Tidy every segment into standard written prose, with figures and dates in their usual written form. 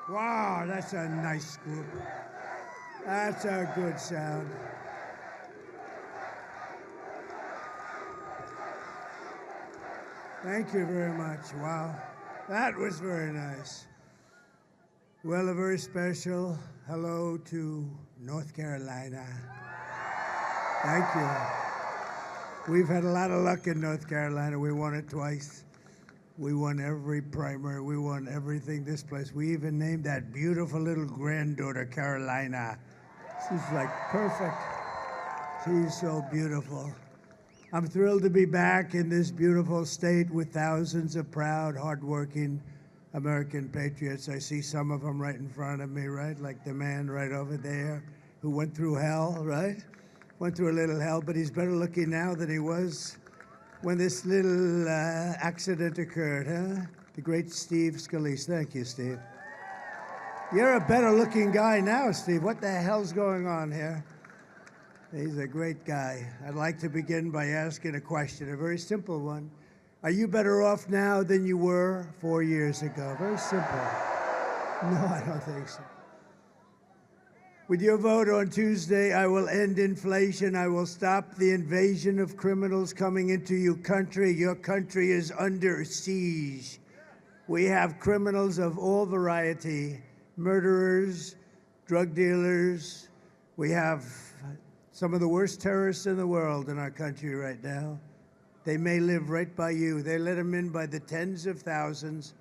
Wow, that's a nice group. That's a good sound. Thank you very much. Wow, that was very nice. Well, a very special hello to North Carolina. Thank you. We've had a lot of luck in North Carolina. We won it twice. We won every primary. We won everything this place. We even named that beautiful little granddaughter Carolina. She's like perfect. She's so beautiful. I'm thrilled to be back in this beautiful state with thousands of proud, hardworking American patriots. I see some of them right in front of me, right? Like the man right over there who went through hell, right? Went through a little hell, but he's better looking now than he was when this little accident occurred, huh? The great Steve Scalise. Thank you, Steve. You're a better looking guy now, Steve. What the hell's going on here? He's a great guy. I'd like to begin by asking a question, a very simple one. Are you better off now than you were 4 years ago? Very simple. No, I don't think so. With your vote on Tuesday, I will end inflation. I will stop the invasion of criminals coming into your country. Your country is under siege. We have criminals of all variety, murderers, drug dealers. We have some of the worst terrorists in the world in our country right now. They may live right by you. They let them in by the tens of thousands.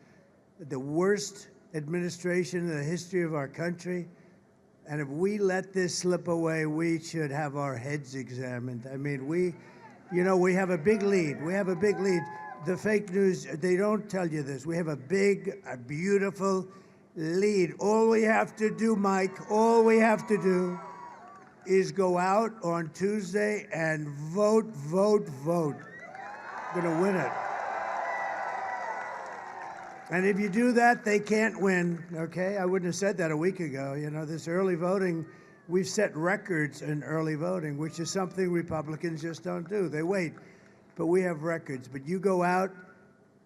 The worst administration in the history of our country. And if we let this slip away, we should have our heads examined. I mean, we have a big lead. We have a big lead. The fake news, they don't tell you this. We have a beautiful lead. All we have to do, Mike, all we have to do is go out on Tuesday and vote, vote, vote. We're gonna win it. And if you do that, they can't win, okay? I wouldn't have said that a week ago. You know, this early voting, we've set records in early voting, which is something Republicans just don't do. They wait, but we have records. But you go out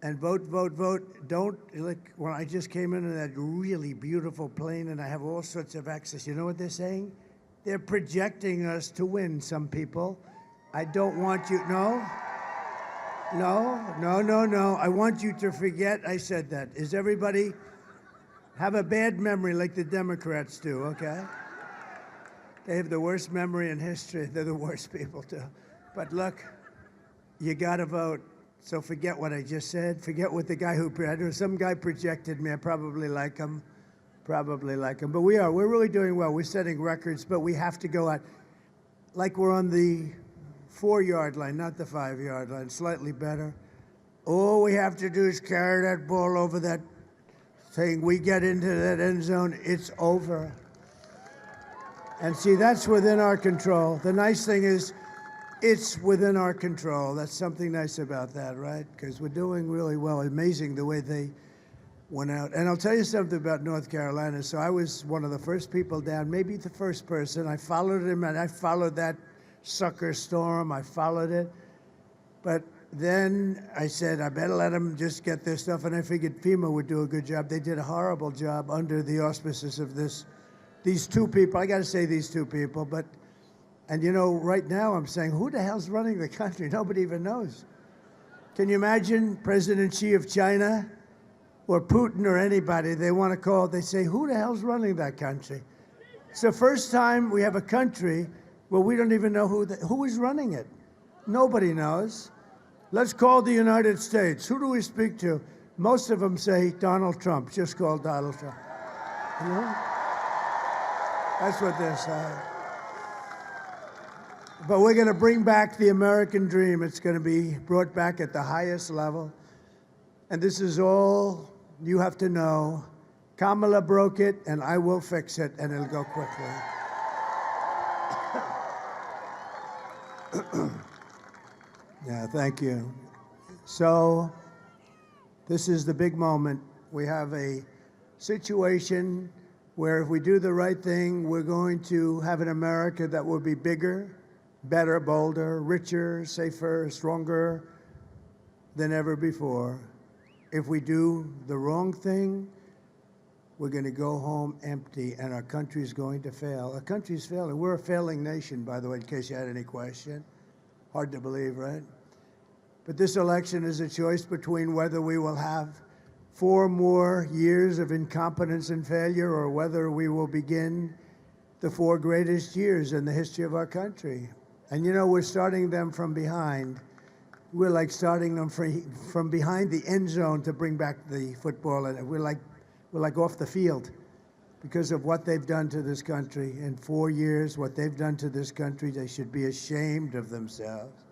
and vote, vote, vote. Don't, like, when I just came in that really beautiful plane and I have all sorts of access, you know what they're saying? They're projecting us to win, some people. I don't want you, no. I want you to forget I said that. Is everybody have a bad memory like the Democrats do, okay? They have the worst memory in history. They're the worst people too. But look, you gotta vote. So forget what I just said. Forget what the guy who, some guy projected me. I probably like him. But we're really doing well. We're setting records, but we have to go out. Like we're on the 4-yard line, not the 5-yard line, slightly better. All we have to do is carry that ball over that thing. We get into that end zone, it's over. And see, that's within our control. The nice thing is, it's within our control. That's something nice about that, right? Because we're doing really well. Amazing the way they went out. And I'll tell you something about North Carolina. So I was one of the first people down, maybe the first person. I followed him, and I followed that sucker storm. I followed it. But then I said, I better let them just get their stuff. And I figured FEMA would do a good job. They did a horrible job under the auspices of these two people. I got to say these two people. And you know, right now I'm saying, who the hell's running the country? Nobody even knows. Can you imagine President Xi of China or Putin or anybody? They want to call, they say, who the hell's running that country? It's the first time we have a country where we don't even know who is running it. Nobody knows. Let's call the United States. Who do we speak to? Most of them say Donald Trump. Just call Donald Trump. You know? That's what they're saying. But we're going to bring back the American dream. It's going to be brought back at the highest level. And this is all you have to know. Kamala broke it, and I will fix it, and it'll go quickly. Yeah, thank you. So this is the big moment. We have a situation where if we do the right thing, we're going to have an America that will be bigger, better, bolder, richer, safer, stronger than ever before. If we do the wrong thing, we're going to go home empty, and our country's going to fail. Our country's failing. We're a failing nation, by the way, in case you had any question. Hard to believe, right? But this election is a choice between whether we will have 4 more years of incompetence and failure, or whether we will begin the 4 greatest years in the history of our country. And you know, we're starting them from behind. We're like starting them from behind the end zone to bring back the football, and we're like off the field because of what they've done to this country in 4 years. What they've done to this country, they should be ashamed of themselves.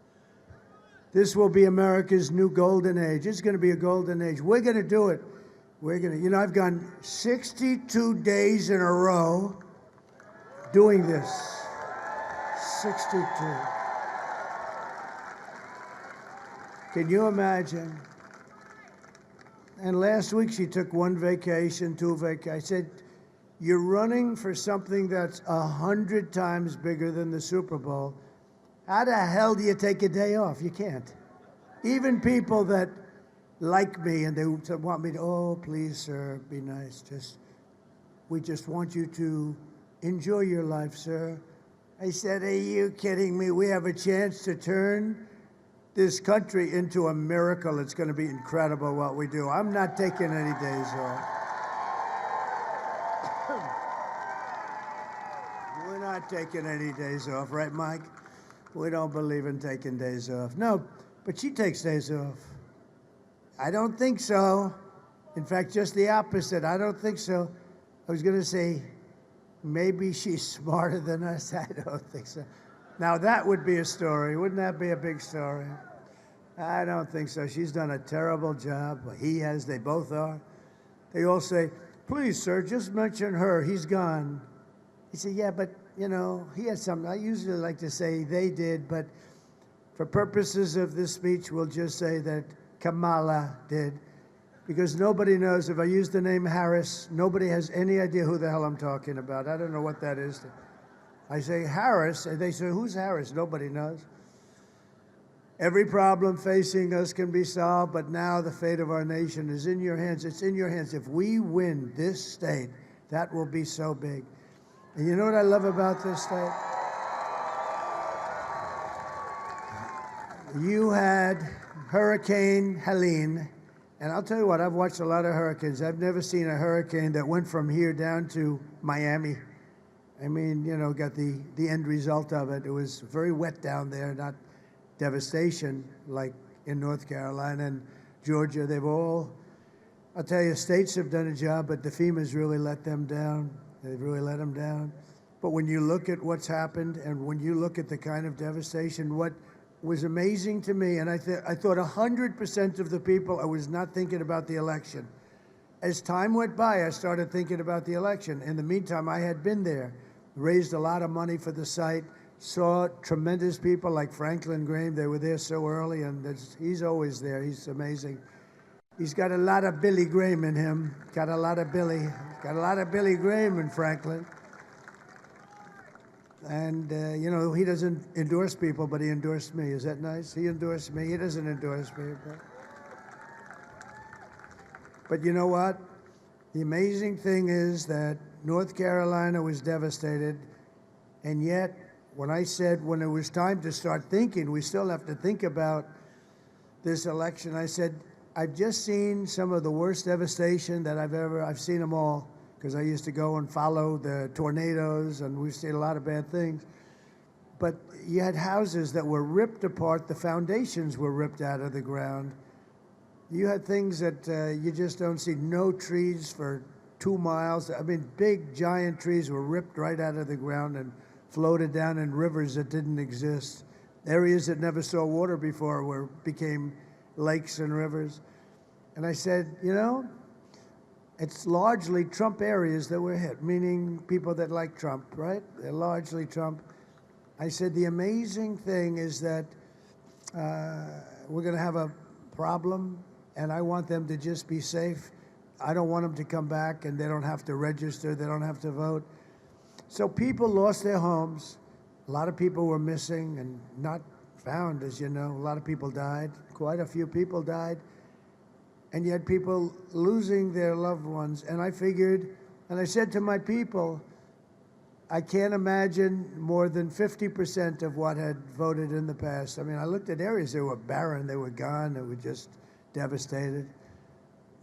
This will be America's new golden age. It's going to be a golden age. We're going to do it. We're going to, you know, I've gone 62 days in a row doing this. 62. Can you imagine? And last week she took 1 vacation, 2 vacations. I said, you're running for something that's 100 times bigger than the Super Bowl. How the hell do you take a day off? You can't. Even people that like me and they want me to, oh, please, sir, be nice. We just want you to enjoy your life, sir. I said, are you kidding me? We have a chance to turn this country into a miracle. It's going to be incredible what we do. I'm not taking any days off. We're not taking any days off, right, Mike? We don't believe in taking days off. No, but she takes days off. I don't think so. In fact, just the opposite. I don't think so. I was going to say, maybe she's smarter than us. I don't think so. Now, that would be a story. Wouldn't that be a big story? I don't think so. She's done a terrible job. He has. They both are. They all say, please, sir, just mention her. He's gone. He said, yeah, but, you know, he has something. I usually like to say they did, but for purposes of this speech, we'll just say that Kamala did. Because nobody knows. If I use the name Harris, nobody has any idea who the hell I'm talking about. I don't know what that is. I say Harris, and they say, who's Harris? Nobody knows. Every problem facing us can be solved, but now the fate of our nation is in your hands. It's in your hands. If we win this state, that will be so big. And you know what I love about this state? You had Hurricane Helene, and I'll tell you what, I've watched a lot of hurricanes. I've never seen a hurricane that went from here down to Miami. I mean, you know, got the end result of it. It was very wet down there, not devastation like in North Carolina and Georgia. They've all, I'll tell you, states have done a job, but the FEMA's really let them down. They've really let them down. But when you look at what's happened and when you look at the kind of devastation, what was amazing to me, and I thought 100% of the people, I was not thinking about the election. As time went by, I started thinking about the election. In the meantime, I had been there, raised a lot of money for the site, saw tremendous people like Franklin Graham. They were there so early, and he's always there. He's amazing. He's got a lot of Billy Graham in him. Got a lot of Billy Graham in Franklin. And, you know, he doesn't endorse people, but he endorsed me. Is that nice? He endorsed me. He doesn't endorse people. But you know what? The amazing thing is that North Carolina was devastated, and yet when I said when it was time to start thinking, we still have to think about this election, I said, I've just seen some of the worst devastation that I've seen them all, because I used to go and follow the tornadoes, and we've seen a lot of bad things. But you had houses that were ripped apart, the foundations were ripped out of the ground. You had things that you just don't see. No trees for 2 miles. I mean, big, giant trees were ripped right out of the ground and floated down in rivers that didn't exist. Areas that never saw water before became lakes and rivers. And I said, you know, it's largely Trump areas that were hit, meaning people that like Trump, right? They're largely Trump. I said, the amazing thing is that we're going to have a problem, and I want them to just be safe. I don't want them to come back and they don't have to register, they don't have to vote. So people lost their homes. A lot of people were missing and not found, as you know. A lot of people died. Quite a few people died. and yet people losing their loved ones. And I figured, and I said to my people, I can't imagine more than 50% of what had voted in the past. I mean, I looked at areas, they were barren, they were gone, they were just devastated.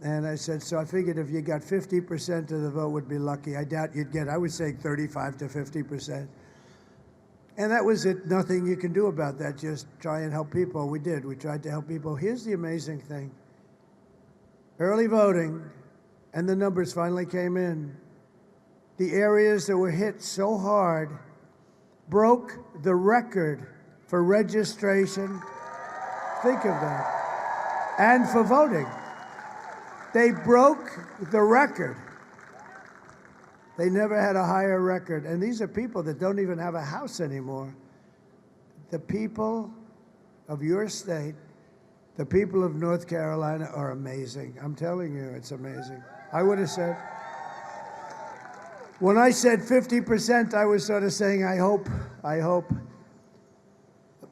And I said, so I figured if you got 50% of the vote would be lucky. I doubt you'd get, I would say 35 to 50%. And that was it, nothing you can do about that, just try and help people. We did, we tried to help people. Here's the amazing thing. Early voting, and the numbers finally came in. The areas that were hit so hard broke the record for registration. Think of that. And for voting. They broke the record. They never had a higher record. And these are people that don't even have a house anymore. The people of your state, the people of North Carolina are amazing. I'm telling you, it's amazing. I would have said, when I said 50%, I was sort of saying, I hope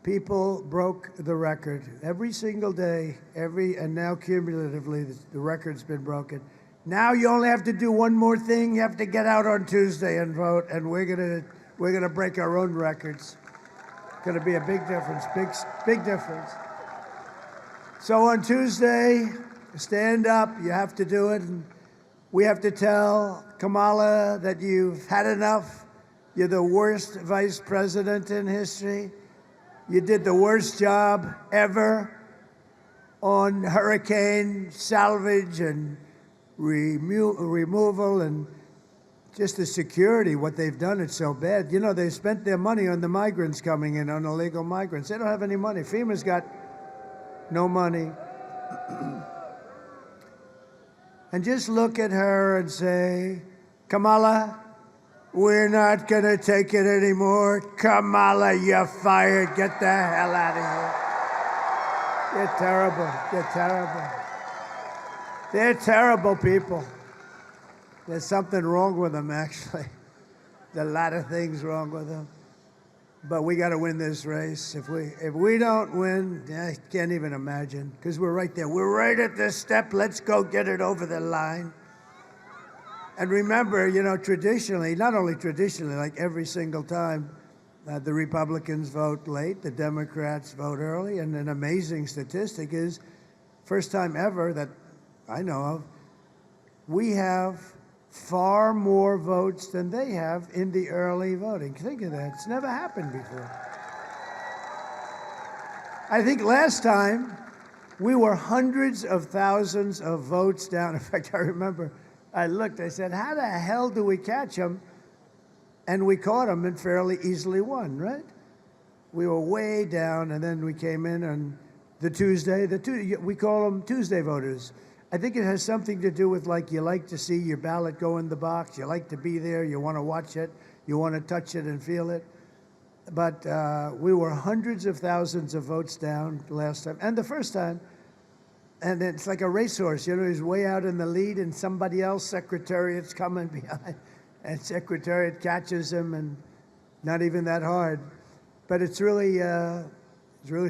people broke the record. Every single day, and now cumulatively, the record's been broken. Now you only have to do one more thing. You have to get out on Tuesday and vote, and we're gonna break our own records. It's gonna be a big difference, big difference. So on Tuesday, stand up. You have to do it, and we have to tell Kamala that you've had enough. You're the worst vice president in history. You did the worst job ever on hurricane salvage and removal and just the security. What they've done, it's so bad. You know, they spent their money on the migrants coming in, on illegal migrants. They don't have any money. FEMA's got no money. And just look at her and say, Kamala, we're not going to take it anymore. Kamala, you're fired. Get the hell out of here. You're terrible. You're terrible. They're terrible people. There's something wrong with them, actually. There's a lot of things wrong with them. But we got to win this race. If we don't win, I can't even imagine, because we're right there. We're right at this step. Let's go get it over the line. And remember, you know, traditionally, not only traditionally, like every single time, the Republicans vote late, the Democrats vote early, and an amazing statistic is, first time ever that I know of, we have far more votes than they have in the early voting. Think of that. It's never happened before. I think last time we were hundreds of thousands of votes down. In fact, I remember I looked, I said, how the hell do we catch them? And we caught them and fairly easily won, right? We were way down, and then we came in on the Tuesday. We call them Tuesday voters. I think it has something to do with, like, you like to see your ballot go in the box. You like to be there. You want to watch it. You want to touch it and feel it. But we were hundreds of thousands of votes down last time, and the first time. And it's like a racehorse, you know, he's way out in the lead, and somebody else, Secretariat's coming behind, and Secretariat catches him, and not even that hard. But it's really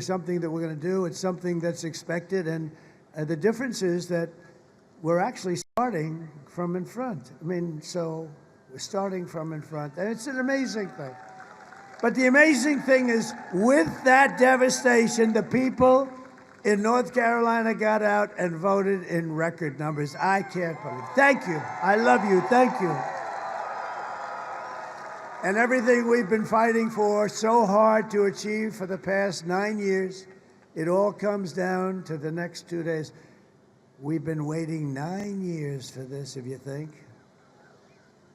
something that we're going to do. It's something that's expected, and the difference is that we're actually starting from in front. I mean, so we're starting from in front, and it's an amazing thing. But the amazing thing is, with that devastation, the people in North Carolina got out and voted in record numbers. I can't believe it. Thank you. I love you. Thank you. And everything we've been fighting for so hard to achieve for the past 9 years, it all comes down to the next 2 days. We've been waiting 9 years for this, if you think.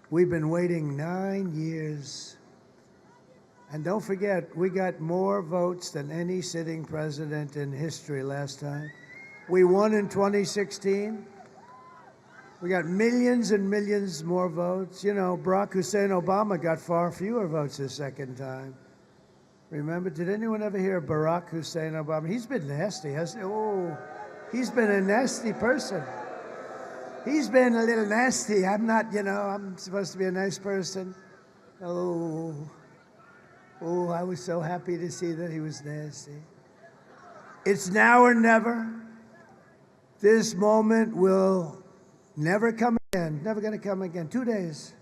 We've been waiting 9 years. And don't forget, we got more votes than any sitting president in history last time. We won in 2016. We got millions and millions more votes. You know, Barack Hussein Obama got far fewer votes the second time. Remember, did anyone ever hear of Barack Hussein Obama? He's been nasty, hasn't he? Oh, he's been a nasty person. He's been a little nasty. I'm not, you know, I'm supposed to be a nice person. Oh, I was so happy to see that he was nasty. It's now or never. This moment will never come again, never going to come again. 2 days,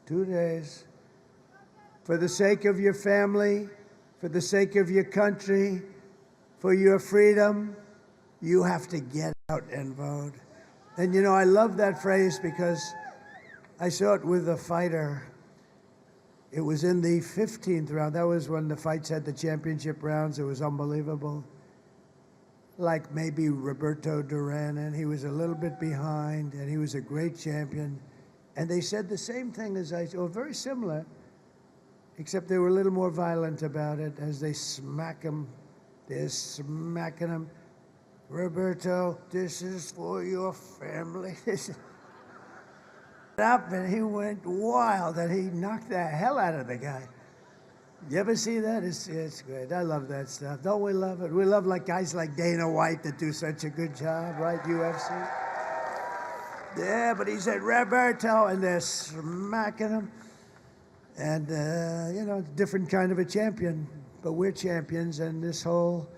2 days. For the sake of your family, for the sake of your country, for your freedom, you have to get out and vote. And you know, I love that phrase because I saw it with a fighter. It was in the 15th round. That was when the fights had the championship rounds. It was unbelievable. Like maybe Roberto Duran, and he was a little bit behind, and he was a great champion. And they said the same thing as I said, or very similar, except they were a little more violent about it as they smack him. They're smacking him. Roberto, this is for your family. Up, and he went wild, and he knocked the hell out of the guy. You ever see that? It's great. I love that stuff. Don't we love it? We love like guys like Dana White that do such a good job, right? UFC. Yeah, but he said Roberto, and they're smacking him. And, you know, different kind of a champion. But we're champions, and this whole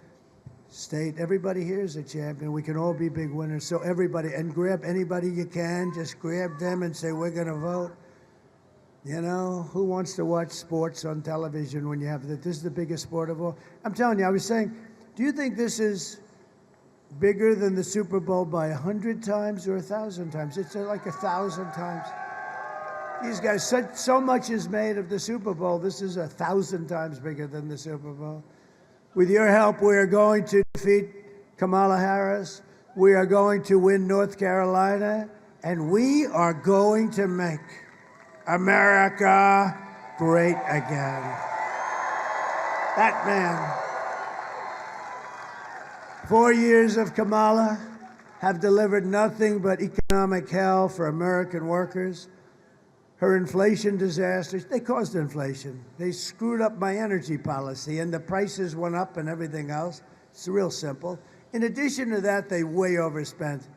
state, everybody here is a champion. We can all be big winners. So everybody, and grab anybody you can. Just grab them and say, we're going to vote. You know, who wants to watch sports on television when you have that? This is the biggest sport of all. I'm telling you, I was saying, do you think this is bigger than the Super Bowl by 100 times or 1,000 times? It's like 1,000 times. These guys, so much is made of the Super Bowl. This is 1,000 times bigger than the Super Bowl. With your help, we are going to defeat Kamala Harris. We are going to win North Carolina. And we are going to make America great again. That man. 4 years of Kamala have delivered nothing but economic hell for American workers. Her inflation disasters, they caused inflation. They screwed up my energy policy, and the prices went up and everything else. It's real simple. In addition to that, they way overspent.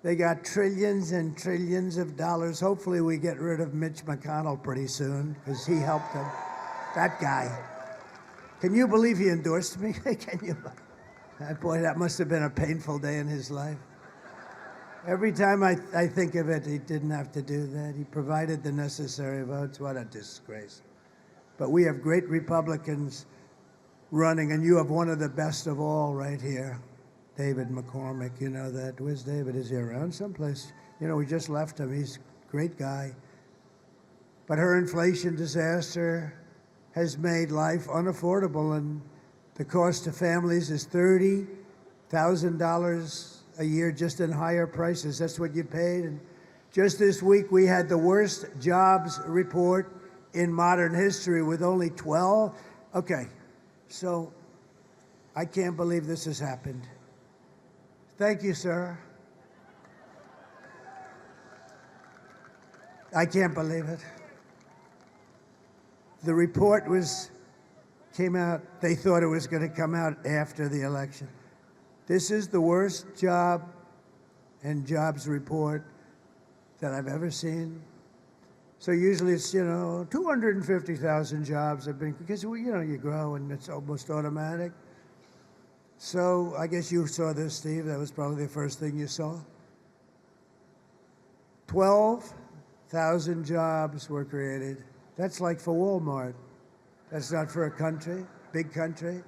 They got trillions and trillions of dollars. Hopefully we get rid of Mitch McConnell pretty soon, because he helped them. That guy. Can you believe he endorsed me? Can you? Boy, that must have been a painful day in his life. Every time I think of it, he didn't have to do that. He provided the necessary votes. What a disgrace. But we have great Republicans running, and you have one of the best of all right here, David McCormick. You know that. Where's David? Is he around someplace? You know, we just left him. He's a great guy. But her inflation disaster has made life unaffordable, and the cost to families is $30,000 a year just in higher prices. That's what you paid. And just this week, we had the worst jobs report in modern history with only 12. Okay, so I can't believe this has happened. Thank you, sir. I can't believe it. The report came out, they thought it was going to come out after the election. This is the worst job and jobs report that I've ever seen. So usually it's, you know, 250,000 jobs have been, because, you know, you grow and it's almost automatic. So I guess you saw this, Steve. That was probably the first thing you saw. 12,000 jobs were created. That's like for Walmart. That's not for a country, big country.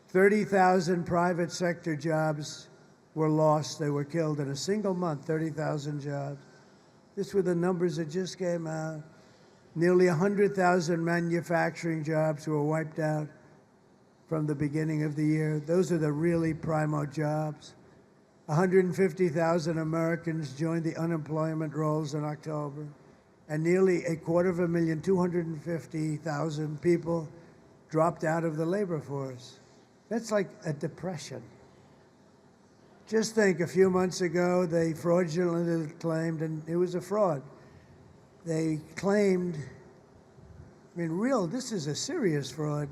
30,000 private sector jobs were lost. They were killed in a single month, 30,000 jobs. These were the numbers that just came out. Nearly 100,000 manufacturing jobs were wiped out from the beginning of the year. Those are the really primo jobs. 150,000 Americans joined the unemployment rolls in October, and nearly 250,000, 250,000 people dropped out of the labor force. That's like a depression. Just think, a few months ago, they fraudulently claimed, and it was a fraud. They claimed, I mean, this is a serious fraud,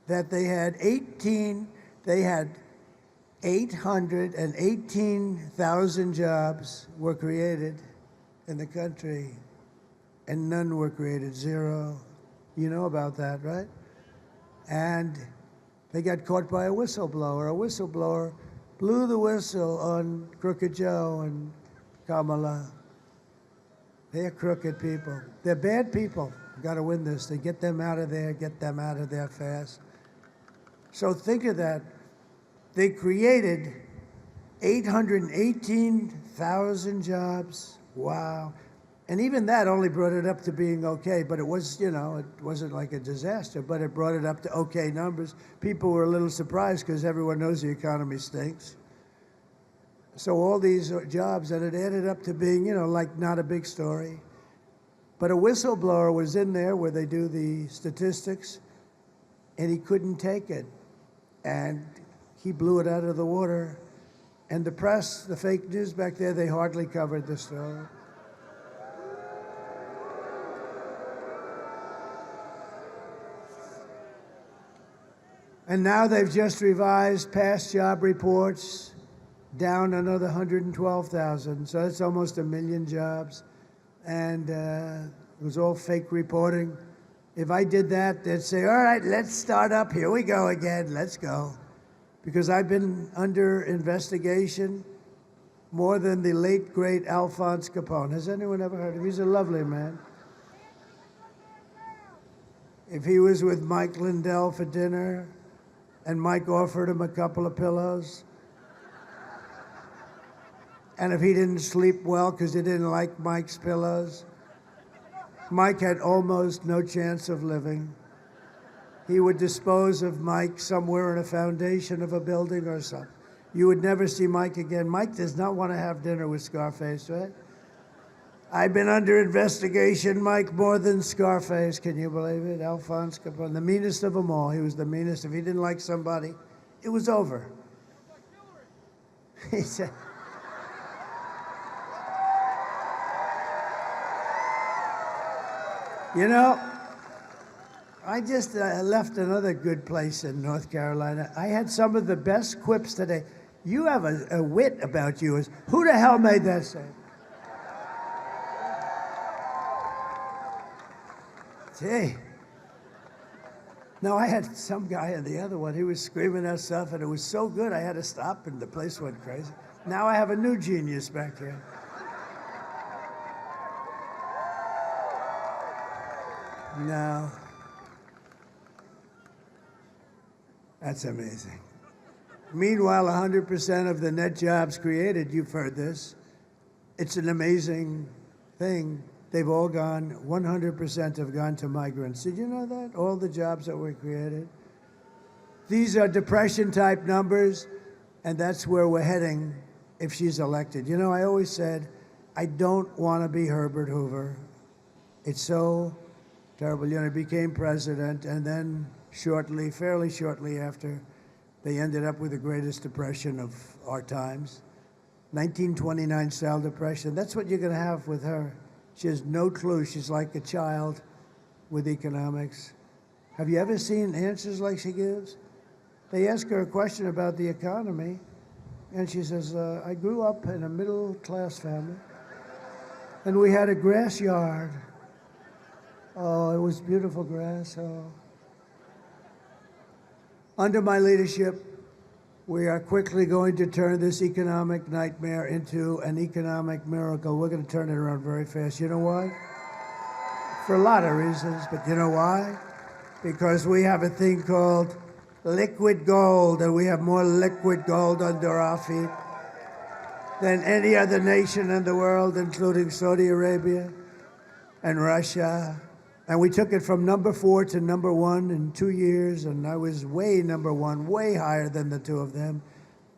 that they had 818,000 jobs were created in the country, and none were created, zero. You know about that, right? And they got caught by a whistleblower. A whistleblower blew the whistle on Crooked Joe and Kamala. They're crooked people. They're bad people. We've got to win this. They get them out of there fast. So think of that. They created 818,000 jobs. Wow. And even that only brought it up to being okay, but it was, it wasn't like a disaster, but it brought it up to okay numbers. People were a little surprised because everyone knows the economy stinks. So all these jobs, and it added up to being, like not a big story. But a whistleblower was in there where they do the statistics, and he couldn't take it. And he blew it out of the water. And the press, the fake news back there, they hardly covered the story. And now they've just revised past job reports down another 112,000. So that's almost 1 million jobs. And it was all fake reporting. If I did that, they'd say, all right, let's start up. Here we go again. Let's go. Because I've been under investigation more than the late, great Alphonse Capone. Has anyone ever heard of him? He's a lovely man. If he was with Mike Lindell for dinner, and Mike offered him a couple of pillows, and if he didn't sleep well because he didn't like Mike's pillows, Mike had almost no chance of living. He would dispose of Mike somewhere in a foundation of a building or something. You would never see Mike again. Mike does not want to have dinner with Scarface, right? I've been under investigation, Mike, more than Scarface. Can you believe it? Alphonse Capone, the meanest of them all. He was the meanest. If he didn't like somebody, it was over. He said, I just left another good place in North Carolina. I had some of the best quips today. You have a wit about you. Who the hell made that say? Gee. No, I had some guy in the other one. He was screaming that stuff, and it was so good I had to stop, and the place went crazy. Now I have a new genius back here. No. That's amazing. Meanwhile, 100% of the net jobs created, you've heard this, it's an amazing thing. They've all gone, 100% have gone to migrants. Did you know that? All the jobs that were created. These are depression-type numbers, and that's where we're heading if she's elected. I always said, I don't want to be Herbert Hoover. It's so terrible. He became president, and then fairly shortly after, they ended up with the greatest depression of our times. 1929 style depression. That's what you're going to have with her. She has no clue. She's like a child with economics. Have you ever seen answers like she gives? They ask her a question about the economy, and she says, I grew up in a middle-class family, and we had a grass yard. Oh, it was beautiful grass. Oh. Under my leadership, we are quickly going to turn this economic nightmare into an economic miracle. We're going to turn it around very fast. You know why? For a lot of reasons, but you know why? Because we have a thing called liquid gold, and we have more liquid gold under our feet than any other nation in the world, including Saudi Arabia and Russia. And we took it from number 4 to number 1 in 2 years, and I was way number 1, way higher than the two of them.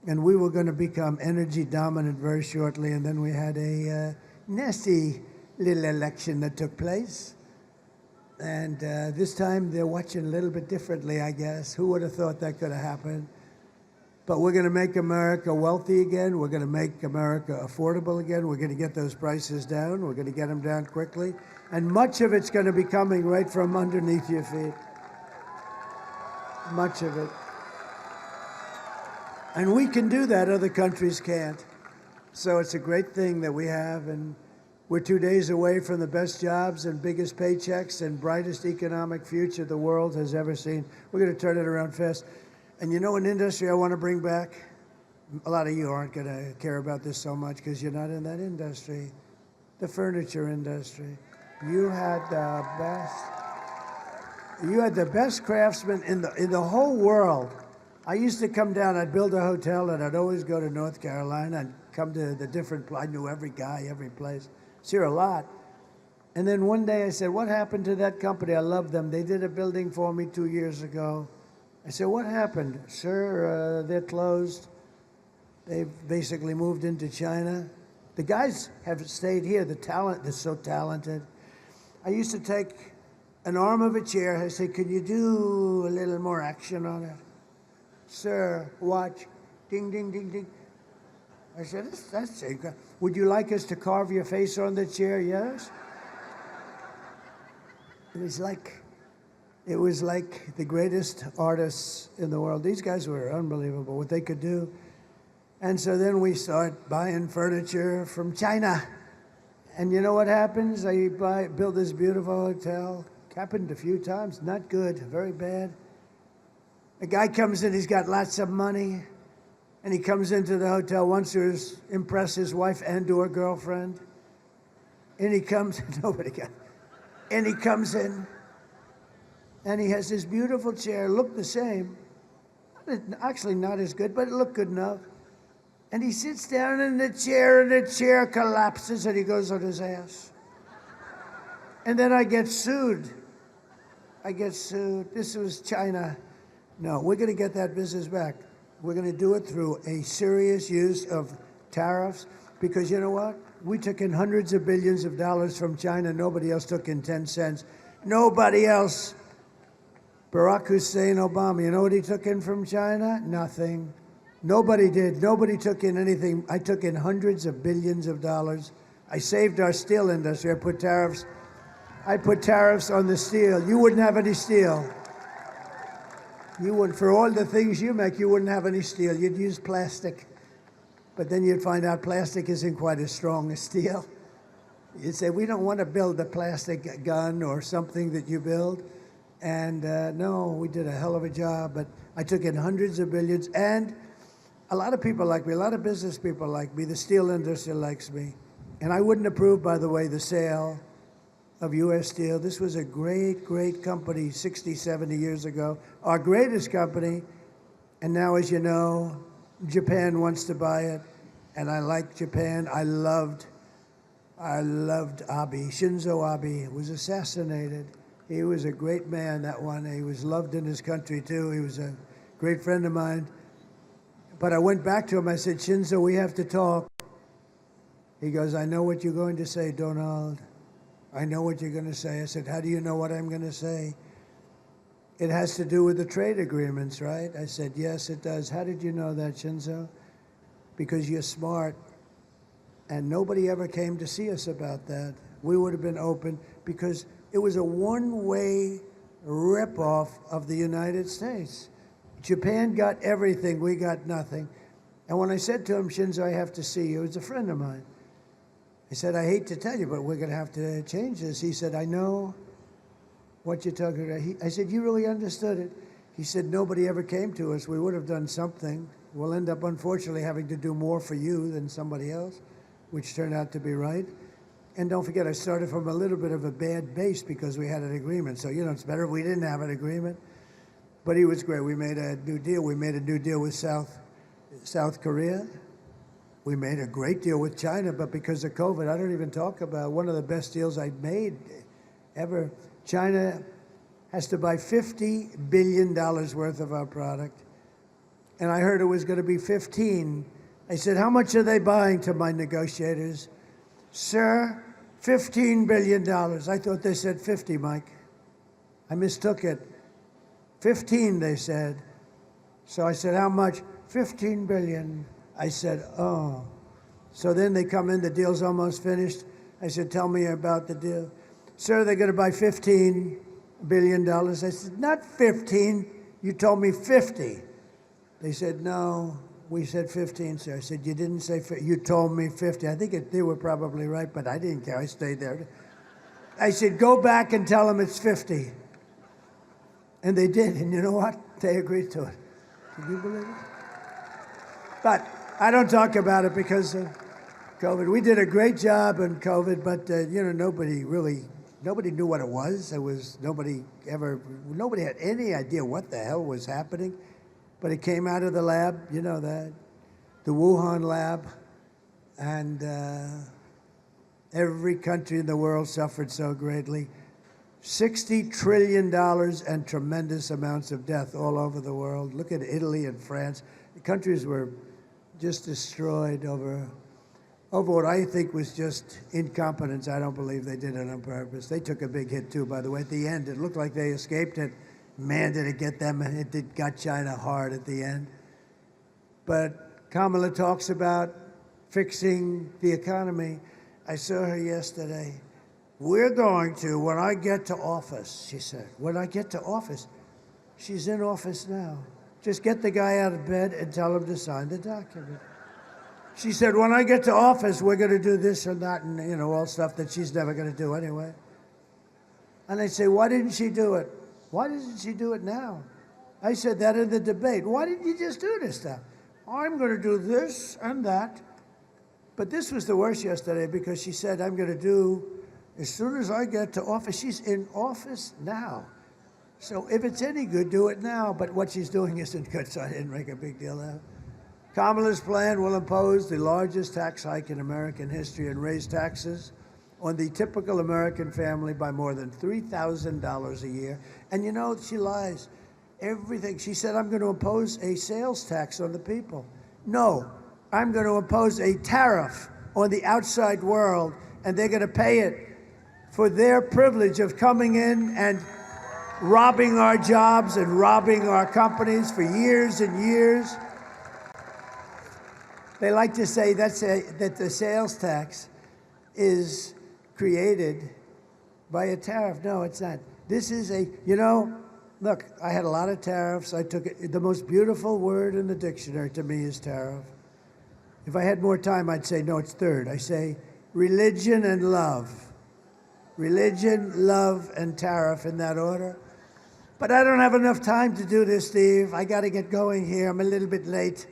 And we were going to become energy dominant very shortly, and then we had a nasty little election that took place. And this time they're watching a little bit differently, I guess. Who would have thought that could have happened? But we're going to make America wealthy again. We're going to make America affordable again. We're going to get those prices down. We're going to get them down quickly. And much of it's going to be coming right from underneath your feet. Much of it. And we can do that. Other countries can't. So it's a great thing that we have. And we're 2 days away from the best jobs and biggest paychecks and brightest economic future the world has ever seen. We're going to turn it around fast. And you know an industry I want to bring back? a lot of you aren't going to care about this so much because you're not in that industry, the furniture industry. You had the best craftsmen in the whole world. I used to come down, I'd build a hotel, and I'd always go to North Carolina and come to the different, I knew every guy, every place. It's here a lot. And then one day I said, what happened to that company? I love them. They did a building for me 2 years ago. I said, what happened? Sir, they're closed. They've basically moved into China. The guys have stayed here. The talent, they're so talented. I used to take an arm of a chair. I said, could you do a little more action on it? Sir, watch. Ding, ding, ding, ding. I said, that's it. Would you like us to carve your face on the chair? Yes. It was like the greatest artists in the world. These guys were unbelievable, what they could do. And so then we start buying furniture from China. And you know what happens? I build this beautiful hotel. Happened a few times, not good, very bad. A guy comes in, he's got lots of money, and he comes into the hotel, wants to impress his wife and/or girlfriend. And he comes, and he comes in, and he has this beautiful chair, looked the same. Actually not as good, but it looked good enough. And he sits down in the chair, and the chair collapses, and he goes on his ass. And then I get sued. This was China. No, we're going to get that business back. We're going to do it through a serious use of tariffs, because you know what? We took in hundreds of billions of dollars from China. Nobody else took in 10 cents. Nobody else. Barack Hussein Obama, you know what he took in from China? Nothing. Nobody did. Nobody took in anything. I took in hundreds of billions of dollars. I saved our steel industry. I put tariffs on the steel. You wouldn't have any steel. You wouldn't. For all the things you make, you wouldn't have any steel. You'd use plastic. But then you'd find out plastic isn't quite as strong as steel. You'd say, we don't want to build a plastic gun or something that you build. And no, we did a hell of a job. But I took in hundreds of billions. And a lot of people like me, a lot of business people like me. The steel industry likes me. And I wouldn't approve, by the way, the sale of U.S. Steel. This was a great, great company 60, 70 years ago. Our greatest company. And now, as you know, Japan wants to buy it. And I like Japan. I loved Abe. Shinzo Abe was assassinated. He was a great man, that one. He was loved in his country, too. He was a great friend of mine. But I went back to him. I said, Shinzo, we have to talk. He goes, I know what you're going to say, Donald. I know what you're going to say. I said, how do you know what I'm going to say? It has to do with the trade agreements, right? I said, yes, it does. How did you know that, Shinzo? Because you're smart. And nobody ever came to see us about that. We would have been open because it was a one-way ripoff of the United States. Japan got everything. We got nothing. And when I said to him, Shinzo, I have to see you, he was a friend of mine. I said, I hate to tell you, but we're going to have to change this. He said, I know what you're talking about. I said, you really understood it? He said, nobody ever came to us. We would have done something. We'll end up, unfortunately, having to do more for you than somebody else, which turned out to be right. And don't forget, I started from a little bit of a bad base because we had an agreement. So, you know, it's better if we didn't have an agreement. But he was great. We made a new deal. We made a new deal with South Korea. We made a great deal with China, but because of COVID, I don't even talk about one of the best deals I made ever. China has to buy $50 billion worth of our product. And I heard it was going to be 15. I said, how much are they buying, to my negotiators? Sir, $15 billion. I thought they said 50, Mike. I mistook it. 15, they said. So I said, how much? 15 billion. I said, oh. So then they come in, the deal's almost finished. I said, tell me about the deal. Sir, they're going to buy $15 billion. I said, not 15. You told me 50. They said, no, we said 15, sir. I said, you didn't say 50. You told me 50. I think they were probably right, but I didn't care. I stayed there. I said, go back and tell them it's 50. And they did, and you know what? They agreed to it. Can you believe it? But I don't talk about it because of COVID. We did a great job in COVID, but nobody knew what it was. Nobody had any idea what the hell was happening. But it came out of the lab, you know that, the Wuhan lab, and every country in the world suffered so greatly. $60 trillion and tremendous amounts of death all over the world. Look at Italy and France. The countries were just destroyed over what I think was just incompetence. I don't believe they did it on purpose. They took a big hit too, by the way. At the end, it looked like they escaped it. Man, did it get them. It got China hard at the end. But Kamala talks about fixing the economy. I saw her yesterday. We're going to, when I get to office, she said, when I get to office. She's in office now. Just get the guy out of bed and tell him to sign the document. She said, when I get to office, we're going to do this or that, and all stuff that she's never going to do anyway. And I say, why didn't she do it? Why doesn't she do it now? I said that in the debate. Why didn't you just do this stuff? I'm going to do this and that. But this was the worst yesterday because she said, I'm going to do, as soon as I get to office. She's in office now. So if it's any good, do it now. But what she's doing isn't good, so I didn't make a big deal out of it. Kamala's plan will impose the largest tax hike in American history and raise taxes on the typical American family by more than $3,000 a year. And she lies. Everything. She said, I'm going to impose a sales tax on the people. No, I'm going to impose a tariff on the outside world, and they're going to pay it for their privilege of coming in and robbing our jobs and robbing our companies for years and years. They like to say that the sales tax is created by a tariff. No, it's not. This is look, I had a lot of tariffs. I took it. The most beautiful word in the dictionary to me is tariff. If I had more time, I'd say, no, it's third. I say religion and love. Religion, love, and tariff in that order. But I don't have enough time to do this, Steve. I got to get going here. I'm a little bit late.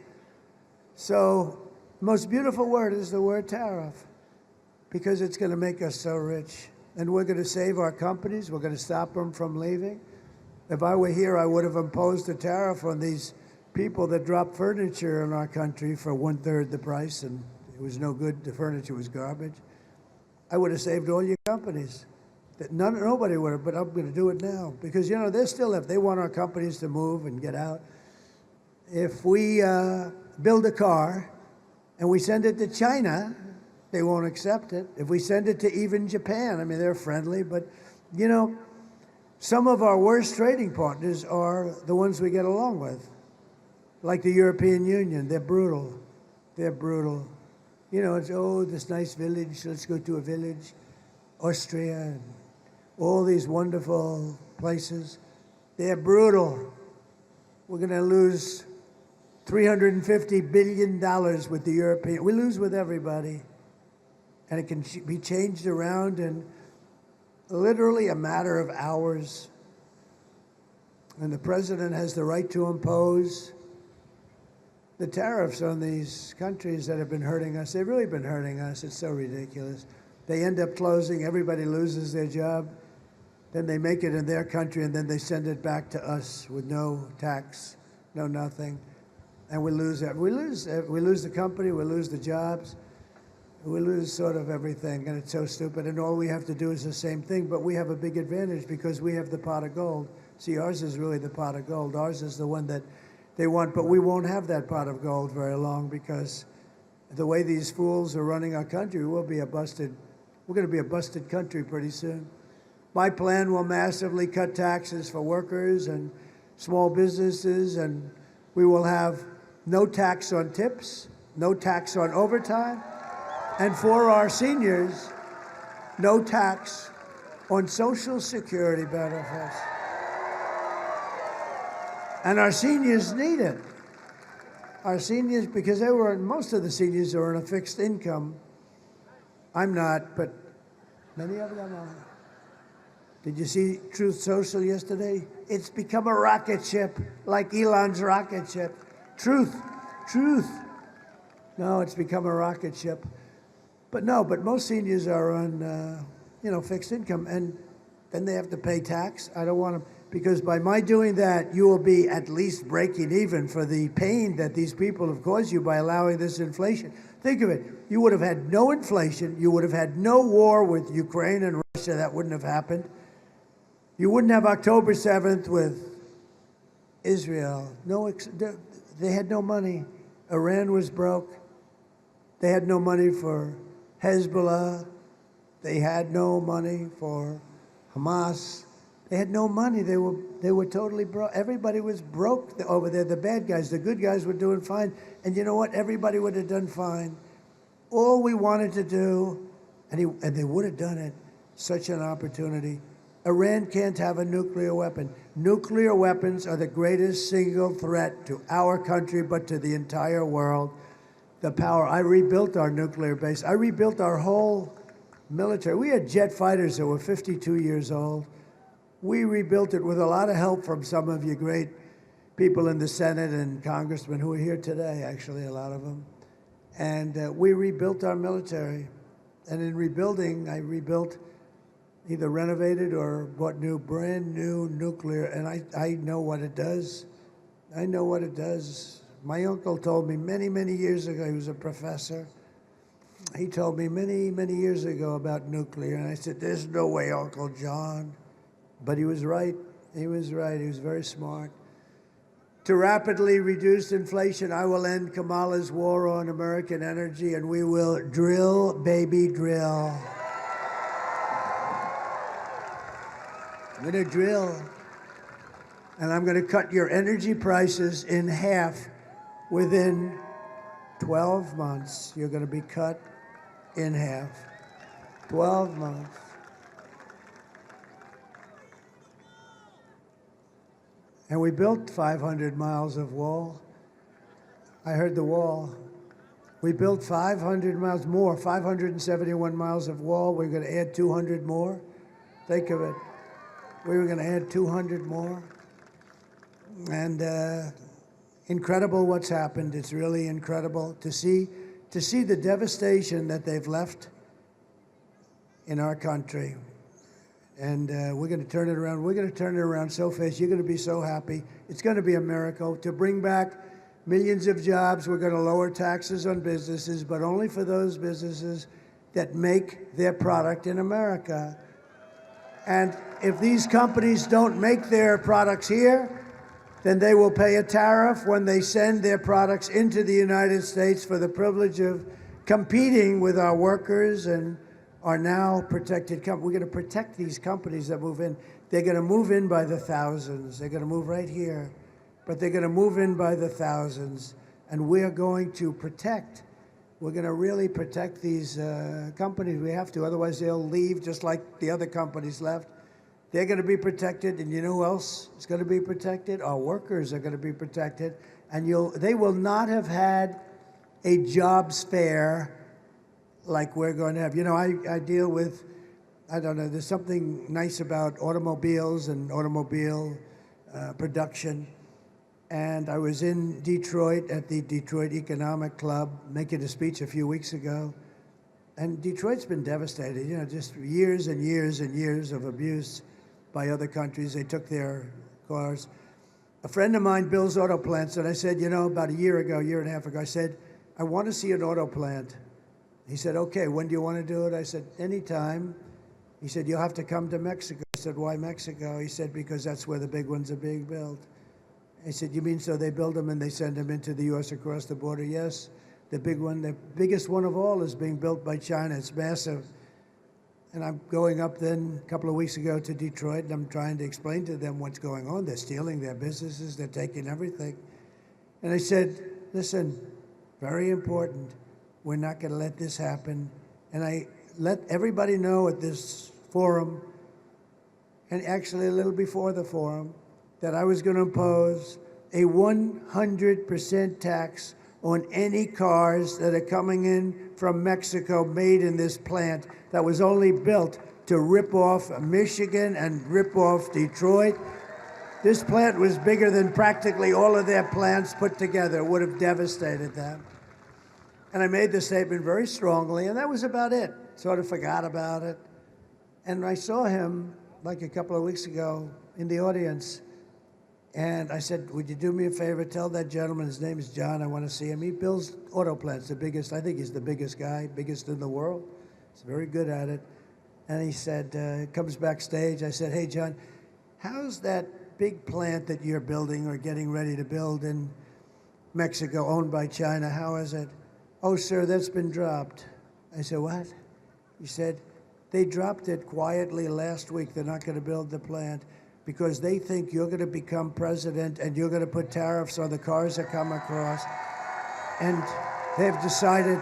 So the most beautiful word is the word tariff, because it's going to make us so rich. And we're going to save our companies. We're going to stop them from leaving. If I were here, I would have imposed a tariff on these people that drop furniture in our country for 1/3 the price, and it was no good. The furniture was garbage. I would have saved all your companies. Nobody would have, but I'm going to do it now. Because, they still have, they want our companies to move and get out. If we build a car and we send it to China, they won't accept it. If we send it to even Japan, they're friendly, but, some of our worst trading partners are the ones we get along with. Like the European Union, they're brutal. They're brutal. It's, this nice village, let's go to a village. Austria, and all these wonderful places. They're brutal. We're going to lose $350 billion with the European. We lose with everybody. And it can be changed around in literally a matter of hours. And the president has the right to impose the tariffs on these countries that have been hurting us. They've really been hurting us. It's so ridiculous. They end up closing. Everybody loses their job. Then they make it in their country, and then they send it back to us with no tax, no nothing. And we lose it. We lose the company. We lose the jobs. We lose sort of everything, and it's so stupid. And all we have to do is the same thing, but we have a big advantage because we have the pot of gold. See, ours is really the pot of gold. Ours is the one that they want, but we won't have that pot of gold very long because the way these fools are running our country, we're going to be a busted country pretty soon. My plan will massively cut taxes for workers and small businesses, and we will have no tax on tips, no tax on overtime, and for our seniors, no tax on Social Security benefits. And our seniors need it. Our seniors, because most of the seniors are on a fixed income. I'm not, but many of them are. Did you see Truth Social yesterday? It's become a rocket ship, like Elon's rocket ship. Truth. No, it's become a rocket ship. But no, but most seniors are on, fixed income, and then they have to pay tax. I don't want to, because by my doing that, you will be at least breaking even for the pain that these people have caused you by allowing this inflation. Think of it. You would have had no inflation. You would have had no war with Ukraine and Russia. That wouldn't have happened. You wouldn't have October 7th with Israel. They had no money. Iran was broke. They had no money for Hezbollah. They had no money for Hamas. They had no money. They were totally broke. Everybody was broke over there. The bad guys, the good guys were doing fine. And you know what? Everybody would have done fine. All we wanted to do, and they would have done it, such an opportunity. Iran can't have a nuclear weapon. Nuclear weapons are the greatest single threat to our country, but to the entire world. The power. I rebuilt our nuclear base. I rebuilt our whole military. We had jet fighters that were 52 years old. We rebuilt it with a lot of help from some of you great people in the Senate and congressmen who are here today, actually, a lot of them. And we rebuilt our military. And in rebuilding, I rebuilt, either renovated or bought brand new nuclear. And I know what it does. I know what it does. My uncle told me many, many years ago, he was a professor. He told me many, many years ago about nuclear. And I said, there's no way, Uncle John. But he was right. He was right. He was very smart. To rapidly reduce inflation, I will end Kamala's war on American energy, and we will drill, baby, drill. I'm going to drill, and I'm going to cut your energy prices in half within 12 months. You're going to be cut in half. 12 months. And we built 500 miles of wall. I heard the wall. We built 500 miles more, 571 miles of wall. We're going to add 200 more. Think of it. We were going to add 200 more. And incredible what's happened. It's really incredible to see the devastation that they've left in our country. And we're going to turn it around. We're going to turn it around so fast. You're going to be so happy. It's going to be a miracle. To bring back millions of jobs, we're going to lower taxes on businesses, but only for those businesses that make their product in America. And if these companies don't make their products here, then they will pay a tariff when they send their products into the United States for the privilege of competing with our workers and are now protected companies. We're going to protect these companies that move in. They're going to move in by the thousands. They're going to move right here, but they're going to move in by the thousands. And we're going to protect. We're going to really protect these companies. We have to, otherwise they'll leave just like the other companies left. They're going to be protected, and you know who else is going to be protected? Our workers are going to be protected, and they will not have had a jobs fair like we're going to have. You know, I deal with, I don't know, there's something nice about automobiles and automobile production. And I was in Detroit at the Detroit Economic Club making a speech a few weeks ago. And Detroit's been devastated, you know, just years and years and years of abuse by other countries. They took their cars. A friend of mine builds auto plants, and I said, you know, about a year and a half ago, I said, I want to see an auto plant. He said, okay, when do you want to do it? I said, anytime. He said, you'll have to come to Mexico. I said, why Mexico? He said, because that's where the big ones are being built. I said, you mean so they build them and they send them into the U.S. across the border? Yes. The big one, the biggest one of all is being built by China. It's massive. And I'm going up then a couple of weeks ago to Detroit, and I'm trying to explain to them what's going on. They're stealing their businesses. They're taking everything. And I said, listen, very important. We're not going to let this happen. And I let everybody know at this forum, and actually a little before the forum, that I was going to impose a 100% tax on any cars that are coming in from Mexico made in this plant that was only built to rip off Michigan and rip off Detroit. This plant was bigger than practically all of their plants put together. It would have devastated them. And I made the statement very strongly, and that was about it. Sort of forgot about it. And I saw him like a couple of weeks ago in the audience. And I said, would you do me a favor? Tell that gentleman, his name is John, I want to see him. He builds auto plants, the biggest, I think he's the biggest guy, biggest in the world. He's very good at it. And he said, comes backstage. I said, hey, John, how's that big plant that you're building or getting ready to build in Mexico, owned by China? How is it? Oh, sir, that's been dropped. I said, what? He said, they dropped it quietly last week. They're not going to build the plant because they think you're going to become president and you're going to put tariffs on the cars that come across. And they've decided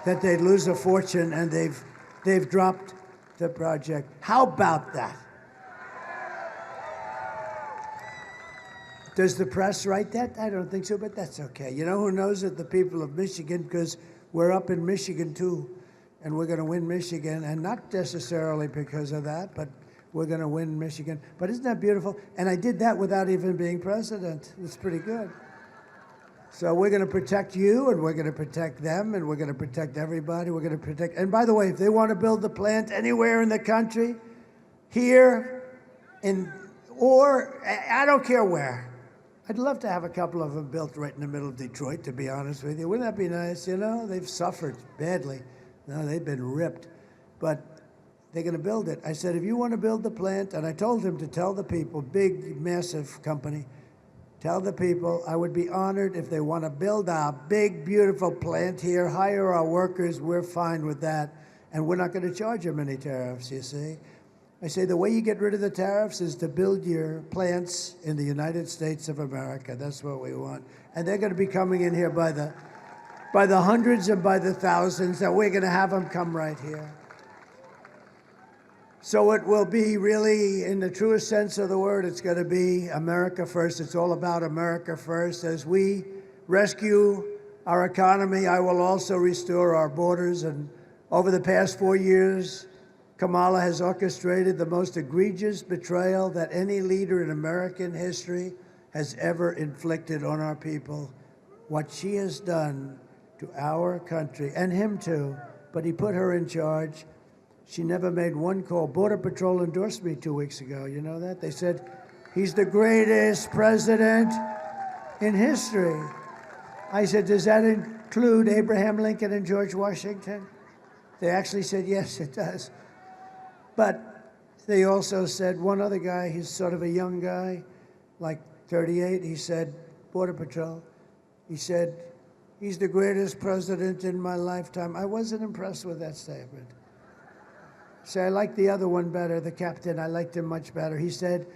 that they'd lose a fortune, and they've dropped the project. How about that? Does the press write that? I don't think so, but that's okay. You know who knows it? The people of Michigan, because we're up in Michigan too, and we're going to win Michigan, and not necessarily because of that, but we're going to win Michigan. But isn't that beautiful? And I did that without even being president. It's pretty good. So we're going to protect you, and we're going to protect them, and we're going to protect everybody. We're going to protect. And by the way, if they want to build the plant anywhere in the country, here, or I don't care where, I'd love to have a couple of them built right in the middle of Detroit, to be honest with you. Wouldn't that be nice? You know, they've suffered badly. No, they've been ripped. But they're going to build it. I said, if you want to build the plant, and I told him to tell the people, big, massive company, tell the people I would be honored if they want to build a big, beautiful plant here, hire our workers, we're fine with that. And we're not going to charge them any tariffs, you see. I say the way you get rid of the tariffs is to build your plants in the United States of America. That's what we want. And they're going to be coming in here by the hundreds and by the thousands, and we're going to have them come right here. So it will be really, in the truest sense of the word, it's going to be America first. It's all about America first. As we rescue our economy, I will also restore our borders. And over the past 4 years, Kamala has orchestrated the most egregious betrayal that any leader in American history has ever inflicted on our people. What she has done to our country, and him too, but he put her in charge. She never made one call. Border Patrol endorsed me 2 weeks ago. You know that? They said, he's the greatest president in history. I said, does that include Abraham Lincoln and George Washington? They actually said, yes, it does. But they also said, one other guy, he's sort of a young guy, like 38, he said, Border Patrol, he said, he's the greatest president in my lifetime. I wasn't impressed with that statement. So I liked the other one better, the captain. I liked him much better. He said,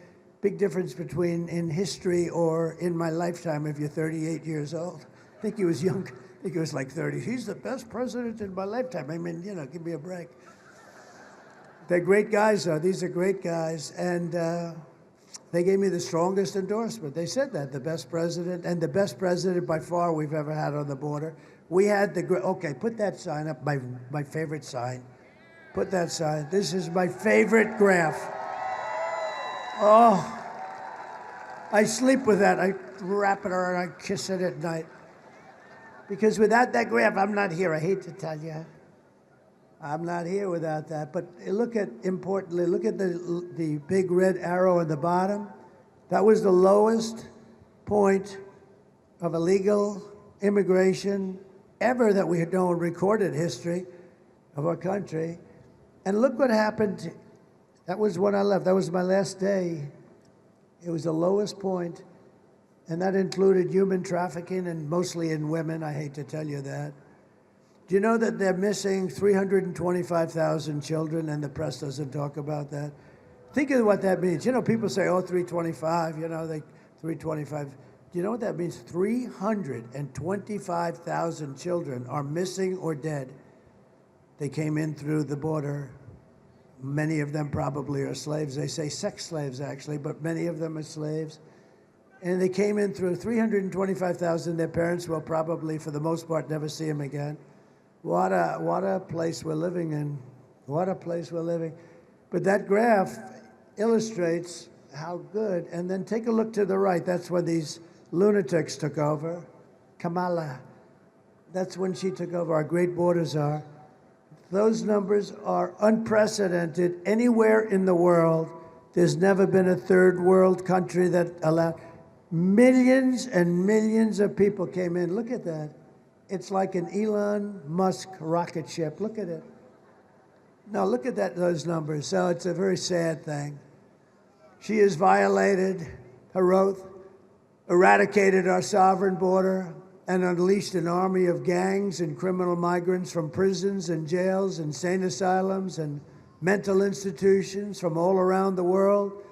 big difference between in history or in my lifetime if you're 38 years old. I think he was young. I think he was like 30. He's the best president in my lifetime. I mean, you know, give me a break. They're great guys, though. These are great guys. And they gave me the strongest endorsement. They said that, the best president, and the best president by far we've ever had on the border. We had okay, put that sign up, my favorite sign. Put that sign. This is my favorite graph. Oh, I sleep with that. I wrap it around, I kiss it at night. Because without that graph, I'm not here. I hate to tell you. I'm not here without that. But importantly, look at the big red arrow at the bottom. That was the lowest point of illegal immigration ever that we had known in recorded history of our country. And look what happened. That was when I left. That was my last day. It was the lowest point, and that included human trafficking, and mostly in women. I hate to tell you that. Do you know that they're missing 325,000 children, and the press doesn't talk about that? Think of what that means. You know, people say, oh, 325, you know, 325. Do you know what that means? 325,000 children are missing or dead. They came in through the border. Many of them probably are slaves. They say sex slaves, actually, but many of them are slaves. And they came in through 325,000. Their parents will probably, for the most part, never see them again. What a place we're living in. What a place we're living. But that graph illustrates how good. And then take a look to the right. That's when these lunatics took over. Kamala. That's when she took over, our great border czar. Those numbers are unprecedented anywhere in the world. There's never been a third world country that allowed. Millions and millions of people came in. Look at that. It's like an Elon Musk rocket ship. Look at it. Now look at that, those numbers. So it's a very sad thing. She has violated her oath, eradicated our sovereign border, and unleashed an army of gangs and criminal migrants from prisons and jails, insane asylums and mental institutions from all around the world.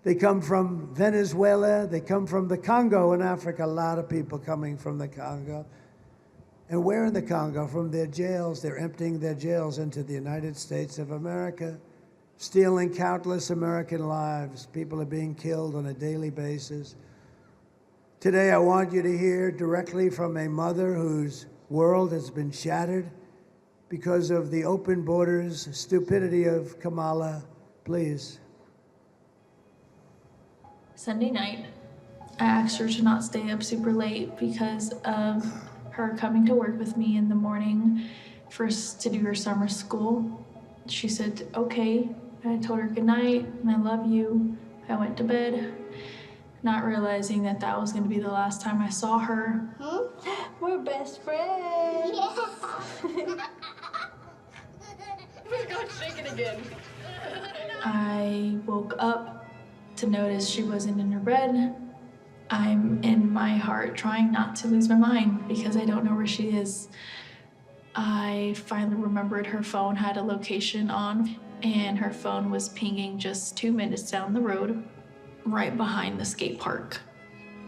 They come from Venezuela, they come from the Congo in Africa, a lot of people coming from the Congo. And where in the Congo? From their jails. They're emptying their jails into the United States of America, stealing countless American lives. People are being killed on a daily basis. Today, I want you to hear directly from a mother whose world has been shattered because of the open borders stupidity of Kamala. Please. Sunday night, I asked her to not stay up super late because of her coming to work with me in the morning to do her summer school. She said, okay. I told her good night and I love you. I went to bed, not realizing that that was going to be the last time I saw her. We're best friends. Yeah. We're going to shake it again. I woke up to notice she wasn't in her bed. I'm in my heart trying not to lose my mind because I don't know where she is. I finally remembered her phone had a location on, and her phone was pinging just 2 minutes down the road, right behind the skate park.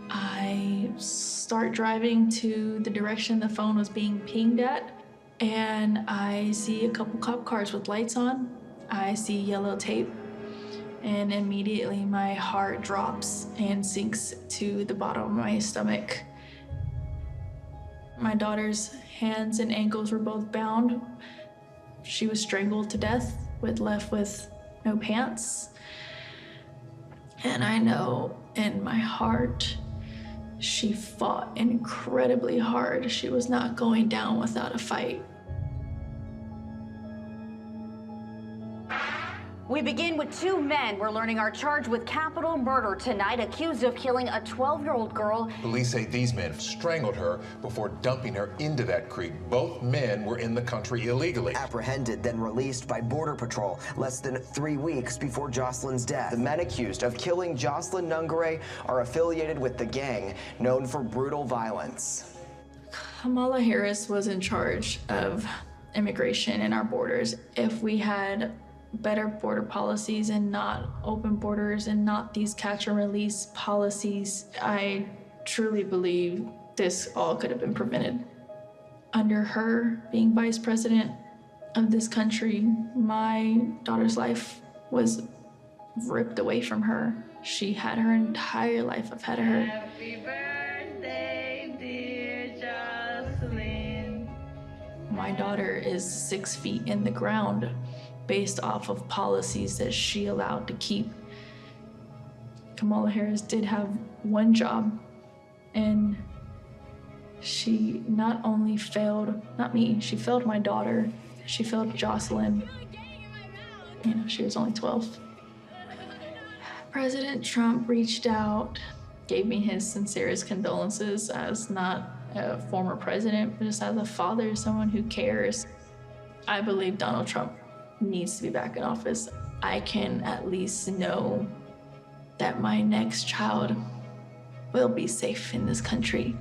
I start driving to the direction the phone was being pinged at, and I see a couple cop cars with lights on. I see yellow tape, and immediately my heart drops and sinks to the bottom of my stomach. My daughter's hands and ankles were both bound. She was strangled to death, left with no pants. And I know in my heart, she fought incredibly hard. She was not going down without a fight. We begin with 2 men we're learning are charged with capital murder tonight, accused of killing a 12-year-old girl. Police say these men strangled her before dumping her into that creek. Both men were in the country illegally. Apprehended, then released by Border Patrol less than 3 weeks before Jocelyn's death. The men accused of killing Jocelyn Nungare are affiliated with the gang known for brutal violence. Kamala Harris was in charge of immigration in our borders. If we had better border policies and not open borders and not these catch and release policies, I truly believe this all could have been prevented. Under her being vice president of this country, my daughter's life was ripped away from her. She had her entire life ahead of her. Happy birthday, dear Jocelyn. My daughter is 6 feet in the ground based off of policies that she allowed to keep. Kamala Harris did have one job, and she not only failed, not me, she failed my daughter, she failed Jocelyn. You know, she was only 12. President Trump reached out, gave me his sincerest condolences as not a former president, but just as a father, someone who cares. I believe Donald Trump needs to be back in office. I can at least know that my next child will be safe in this country.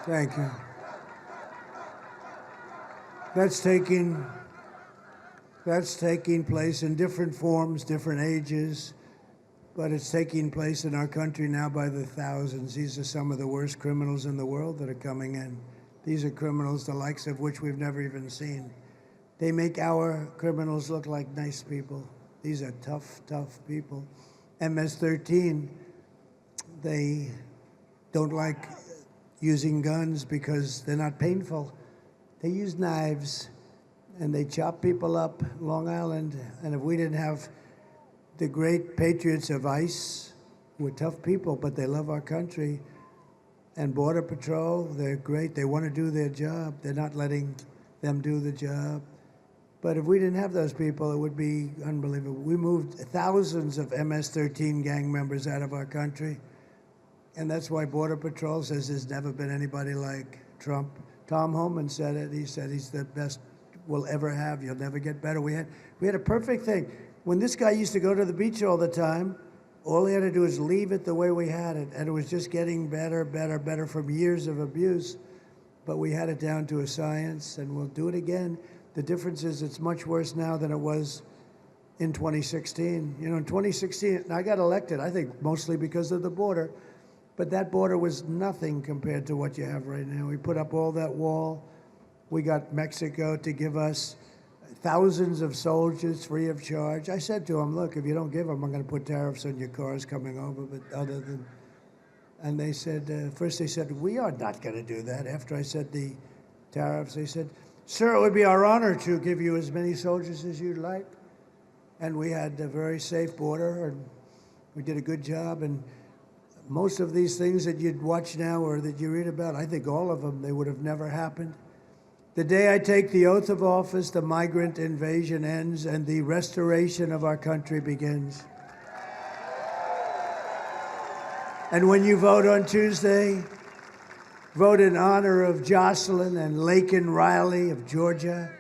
Thank you. That's taking place in different forms, different ages, but it's taking place in our country now by the thousands. These are some of the worst criminals in the world that are coming in. These are criminals the likes of which we've never even seen. They make our criminals look like nice people. These are tough, tough people. MS-13, they don't like using guns because they're not painful. They use knives, and they chop people up, Long Island. And if we didn't have the great patriots of ICE, who are tough people, but they love our country, and Border Patrol, they're great. They want to do their job. They're not letting them do the job. But if we didn't have those people, it would be unbelievable. We moved thousands of MS-13 gang members out of our country. And that's why Border Patrol says there's never been anybody like Trump. Tom Homan said it. He said he's the best we'll ever have. You'll never get better. We had a perfect thing. When this guy used to go to the beach all the time, all he had to do was leave it the way we had it. And it was just getting better, better, better from years of abuse. But we had it down to a science, and we'll do it again. The difference is it's much worse now than it was in 2016. You know, in 2016, I got elected, I think, mostly because of the border. But that border was nothing compared to what you have right now. We put up all that wall. We got Mexico to give us thousands of soldiers free of charge. I said to them, look, if you don't give them, I'm going to put tariffs on your cars coming over. But other than, and they said, first they said, we are not going to do that. After I said the tariffs, they said, sir, it would be our honor to give you as many soldiers as you'd like. And we had a very safe border, and we did a good job. And most of these things that you'd watch now or that you read about, I think all of them, they would have never happened. The day I take the oath of office, the migrant invasion ends and the restoration of our country begins. And when you vote on Tuesday, vote in honor of Jocelyn and Laken Riley of Georgia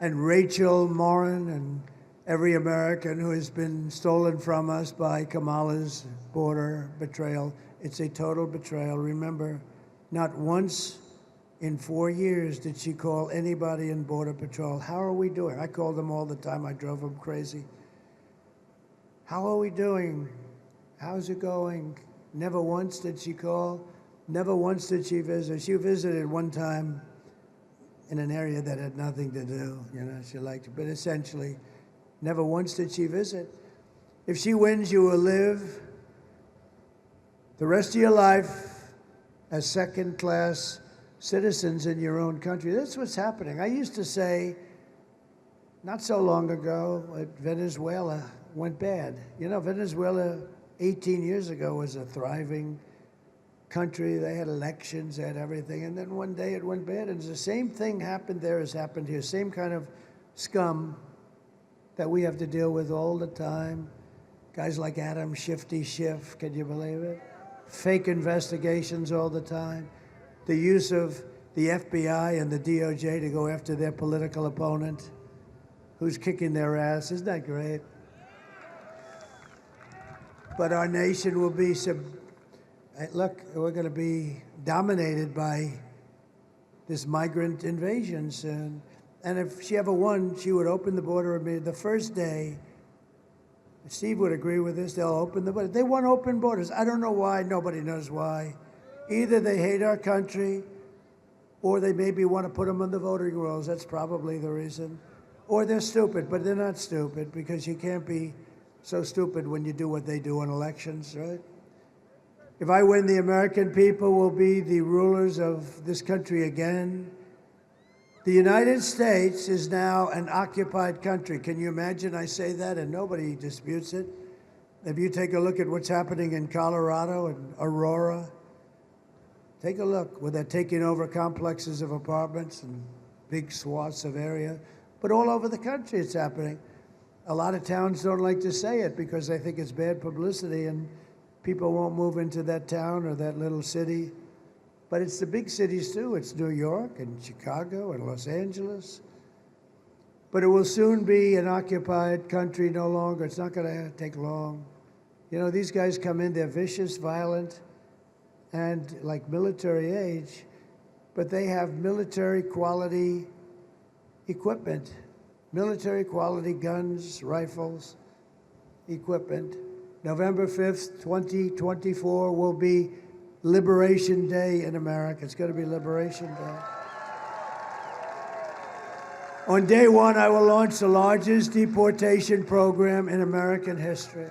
and Rachel Morin and every American who has been stolen from us by Kamala's border betrayal. It's a total betrayal. Remember, not once in 4 years did she call anybody in Border Patrol. How are we doing? I called them all the time. I drove them crazy. How are we doing? How's it going? Never once did she call. Never once did she visit. She visited one time in an area that had nothing to do. You know, she liked it. But essentially, never once did she visit. If she wins, you will live the rest of your life as second-class citizens in your own country. That's what's happening. I used to say, not so long ago, Venezuela went bad. You know, Venezuela 18 years ago was a thriving country. They had elections, they had everything. And then one day it went bad. And the same thing happened there as happened here. Same kind of scum that we have to deal with all the time. Guys like Adam Shifty Schiff, can you believe it? Fake investigations all the time. The use of the FBI and the DOJ to go after their political opponent who's kicking their ass. Isn't that great? But our nation will be, look, we're going to be dominated by this migrant invasion soon. And if she ever won, she would open the border immediately. The first day, Steve would agree with this, they'll open the border. They want open borders. I don't know why, nobody knows why. Either they hate our country, or they maybe want to put them on the voting rolls. That's probably the reason. Or they're stupid, but they're not stupid, because you can't be so stupid when you do what they do in elections, right? If I win, the American people will be the rulers of this country again. The United States is now an occupied country. Can you imagine I say that and nobody disputes it? If you take a look at what's happening in Colorado and Aurora, take a look where they're taking over complexes of apartments and big swaths of area. But all over the country it's happening. A lot of towns don't like to say it because they think it's bad publicity and people won't move into that town or that little city. But it's the big cities too. It's New York and Chicago and Los Angeles. But it will soon be an occupied country no longer. It's not going to take long. You know, these guys come in, they're vicious, violent, and like military age, but they have military quality equipment, military quality guns, rifles, equipment. November 5th, 2024 will be Liberation Day in America. It's going to be Liberation Day. On day one, I will launch the largest deportation program in American history.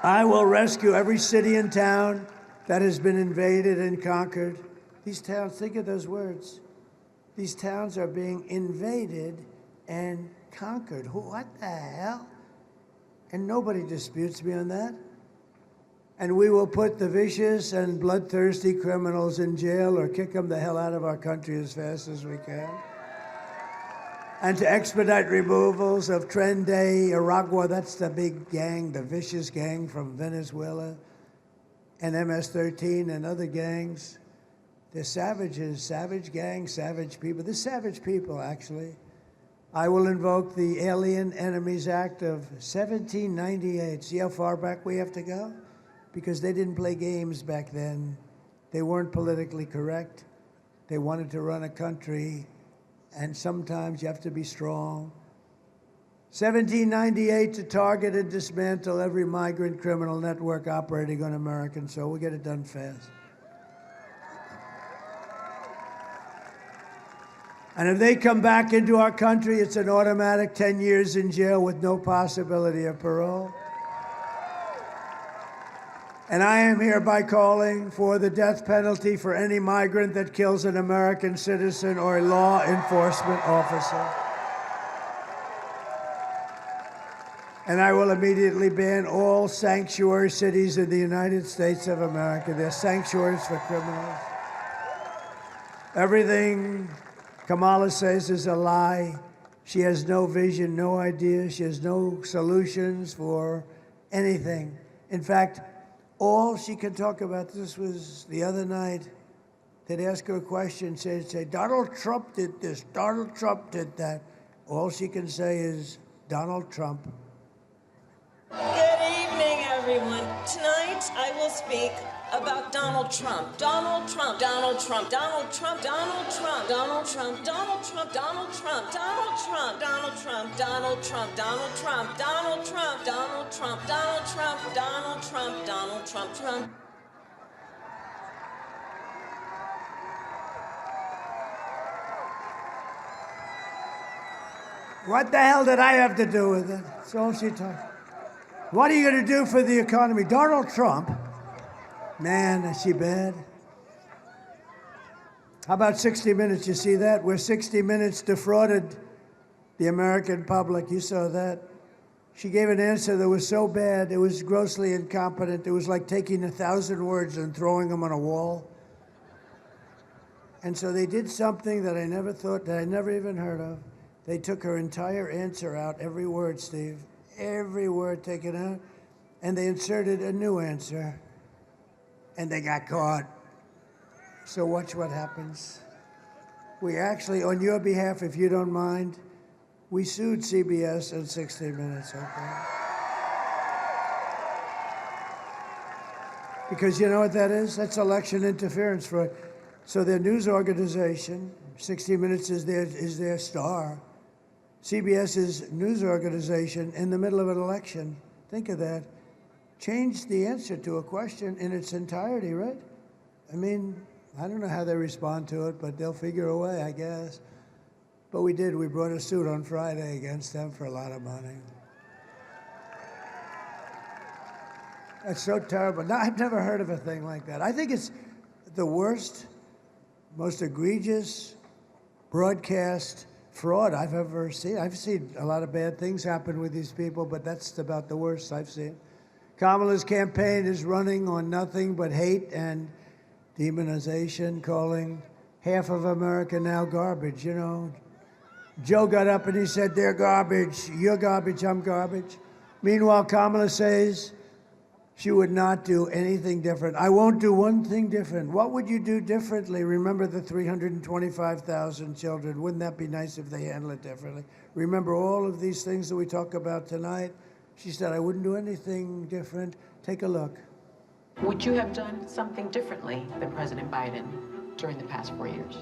I will rescue every city and town that has been invaded and conquered. These towns, think of those words. These towns are being invaded and conquered. What the hell? And nobody disputes me on that. And we will put the vicious and bloodthirsty criminals in jail or kick them the hell out of our country as fast as we can. And to expedite removals of Tren de Aragua, that's the big gang, the vicious gang from Venezuela, and MS-13 and other gangs. They're savages, savage gangs, savage people. They're savage people, actually. I will invoke the Alien Enemies Act of 1798. See how far back we have to go? Because they didn't play games back then. They weren't politically correct. They wanted to run a country, and sometimes you have to be strong. 1798 to target and dismantle every migrant criminal network operating on American soil. We'll get it done fast. And if they come back into our country, it's an automatic 10 years in jail with no possibility of parole. And I am hereby calling for the death penalty for any migrant that kills an American citizen or a law enforcement officer. And I will immediately ban all sanctuary cities in the United States of America. They're sanctuaries for criminals. Everything Kamala says is a lie. She has no vision, no ideas. She has no solutions for anything. In fact, all she can talk about, this was the other night, they'd ask her a question, say, Donald Trump did this, Donald Trump did that. All she can say is, Donald Trump. Good evening, everyone. Tonight, I will speak about Donald Trump. Donald Trump, Donald Trump, Donald Trump, Donald Trump, Donald Trump, Donald Trump, Donald Trump, Donald Trump, Donald Trump, Donald Trump, Donald Trump, Donald Trump, Donald Trump, Donald Trump, Donald Trump, Donald Trump, Trump. What the hell did I have to do with it? That's all she talks. What are you going to do for the economy? Donald Trump? Man, is she bad? How about 60 Minutes? You see that? Where 60 Minutes defrauded the American public. You saw that. She gave an answer that was so bad, it was grossly incompetent. It was like taking 1,000 words and throwing them on a wall. And so they did something that I never thought, that I never even heard of. They took her entire answer out, every word, Steve. Every word taken out. And they inserted a new answer. And they got caught. So watch what happens. We actually, on your behalf, if you don't mind, we sued CBS in 60 Minutes, okay? Because you know what that is? That's election interference fraud. So their news organization, 60 Minutes is their star. CBS's news organization in the middle of an election, think of that, changed the answer to a question in its entirety, right? I mean, I don't know how they respond to it, but they'll figure a way, I guess. But we did. We brought a suit on Friday against them for a lot of money. That's so terrible. No, I've never heard of a thing like that. I think it's the worst, most egregious broadcast fraud I've ever seen. I've seen a lot of bad things happen with these people, but that's about the worst I've seen. Kamala's campaign is running on nothing but hate and demonization, calling half of America now garbage, you know. Joe got up and he said, they're garbage, you're garbage, I'm garbage. Meanwhile, Kamala says she would not do anything different. I won't do one thing different. What would you do differently? Remember the 325,000 children. Wouldn't that be nice if they handled it differently? Remember all of these things that we talk about tonight? She said, I wouldn't do anything different. Take a look. Would you have done something differently than President Biden during the past 4 years?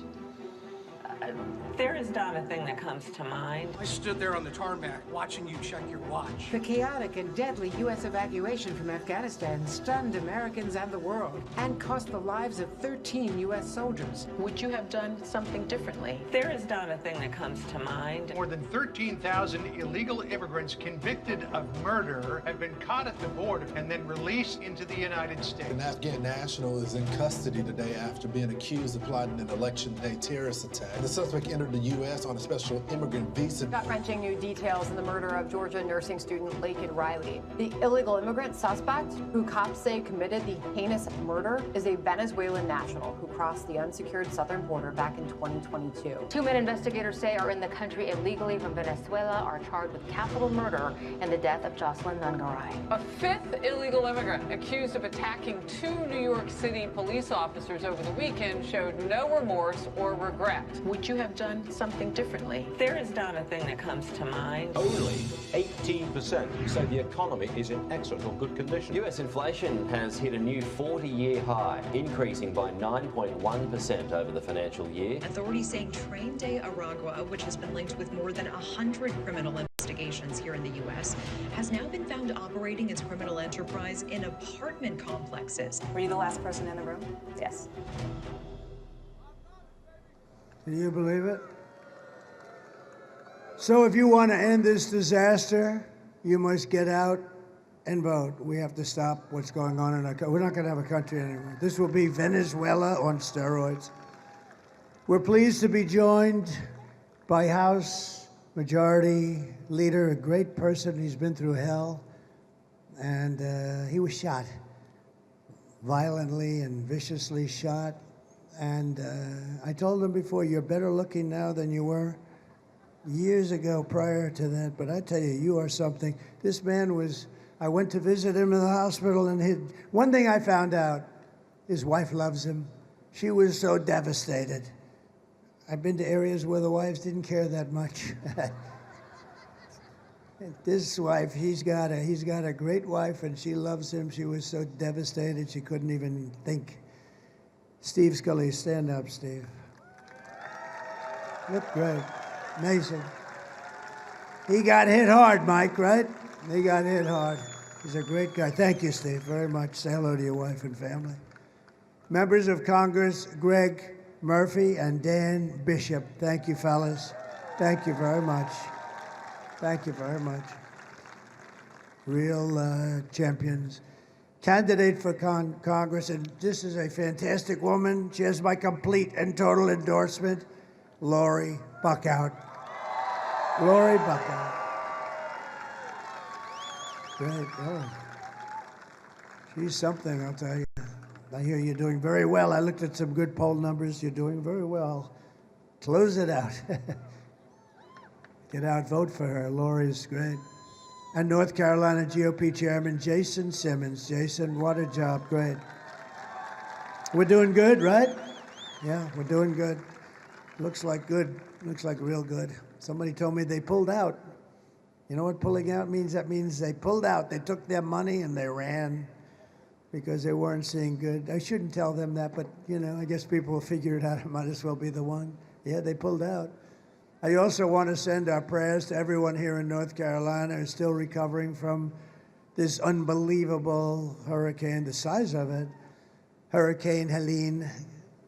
There is not a thing that comes to mind. I stood there on the tarmac watching you check your watch. The chaotic and deadly U.S. evacuation from Afghanistan stunned Americans and the world and cost the lives of 13 U.S. soldiers. Would you have done something differently? There is not a thing that comes to mind. More than 13,000 illegal immigrants convicted of murder have been caught at the border and then released into the United States. An Afghan national is in custody today after being accused of plotting an election day terrorist attack. The suspect entered the U.S. on a special immigrant visa. Gut-wrenching new details in the murder of Georgia nursing student Laken Riley. The illegal immigrant suspect, who cops say committed the heinous murder, is a Venezuelan national who crossed the unsecured southern border back in 2022. 2 men investigators say are in the country illegally from Venezuela are charged with capital murder in the death of Jocelyn Nungaray. A fifth illegal immigrant accused of attacking 2 New York City police officers over the weekend showed no remorse or regret. Would you have done something differently? There is not a thing that comes to mind. Only 18% say the economy is in excellent or good condition. US inflation has hit a new 40-year high, increasing by 9.1% over the financial year. Authorities saying Train de Aragua, which has been linked with more than 100 criminal investigations here in the U.S., has now been found operating its criminal enterprise in apartment complexes. Were you the last person in the room? Yes. Can you believe it? So if you want to end this disaster, you must get out and vote. We have to stop what's going on in our country. We're not going to have a country anymore. This will be Venezuela on steroids. We're pleased to be joined by House Majority Leader, a great person. He's been through hell, and he was shot, violently and viciously shot. And I told him before, you're better looking now than you were years ago prior to that. But I tell you, you are something. This man was, I went to visit him in the hospital, and one thing I found out, his wife loves him. She was so devastated. I've been to areas where the wives didn't care that much. This wife, he's got a great wife, and she loves him. She was so devastated she couldn't even think. Steve Scalise, stand up, Steve. Look great, amazing. He got hit hard, Mike, right? He got hit hard. He's a great guy. Thank you, Steve, very much. Say hello to your wife and family. Members of Congress, Greg Murphy and Dan Bishop. Thank you, fellas. Thank you very much. Thank you very much. Real champions. Candidate for Congress, and this is a fantastic woman. She has my complete and total endorsement, Lori Buckout. Lori Buckout. Great. Oh. She's something, I'll tell you. I hear you're doing very well. I looked at some good poll numbers. You're doing very well. Close it out. Get out, vote for her. Lori's great. And North Carolina GOP Chairman Jason Simmons. Jason, what a job. Great. We're doing good, right? Yeah, we're doing good. Looks like good. Looks like real good. Somebody told me they pulled out. You know what pulling out means? That means they pulled out. They took their money and they ran because they weren't seeing good. I shouldn't tell them that, but, you know, I guess people will figure it out. It might as well be the one. Yeah, they pulled out. I also want to send our prayers to everyone here in North Carolina who's still recovering from this unbelievable hurricane, the size of it, Hurricane Helene.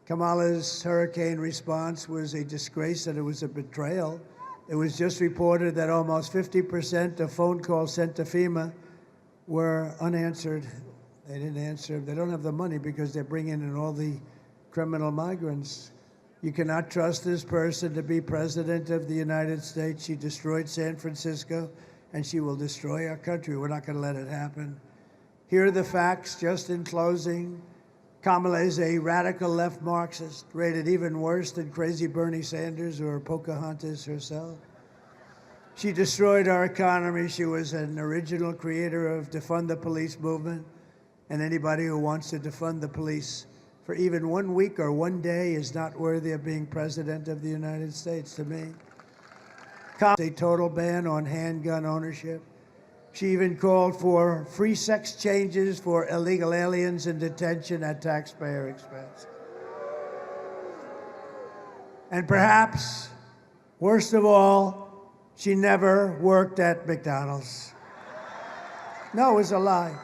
Kamala's hurricane response was a disgrace and it was a betrayal. It was just reported that almost 50% of phone calls sent to FEMA were unanswered. They didn't answer. They don't have the money because they're bringing in all the criminal migrants. You cannot trust this person to be president of the United States. She destroyed San Francisco, and she will destroy our country. We're not going to let it happen. Here are the facts, just in closing. Kamala is a radical left Marxist, rated even worse than crazy Bernie Sanders or Pocahontas herself. She destroyed our economy. She was an original creator of defund the police movement, and anybody who wants to defund the police for even 1 week or 1 day is not worthy of being president of the United States to me. A total ban on handgun ownership. She even called for free sex changes for illegal aliens in detention at taxpayer expense. And perhaps, worst of all, she never worked at McDonald's. No, it was a lie.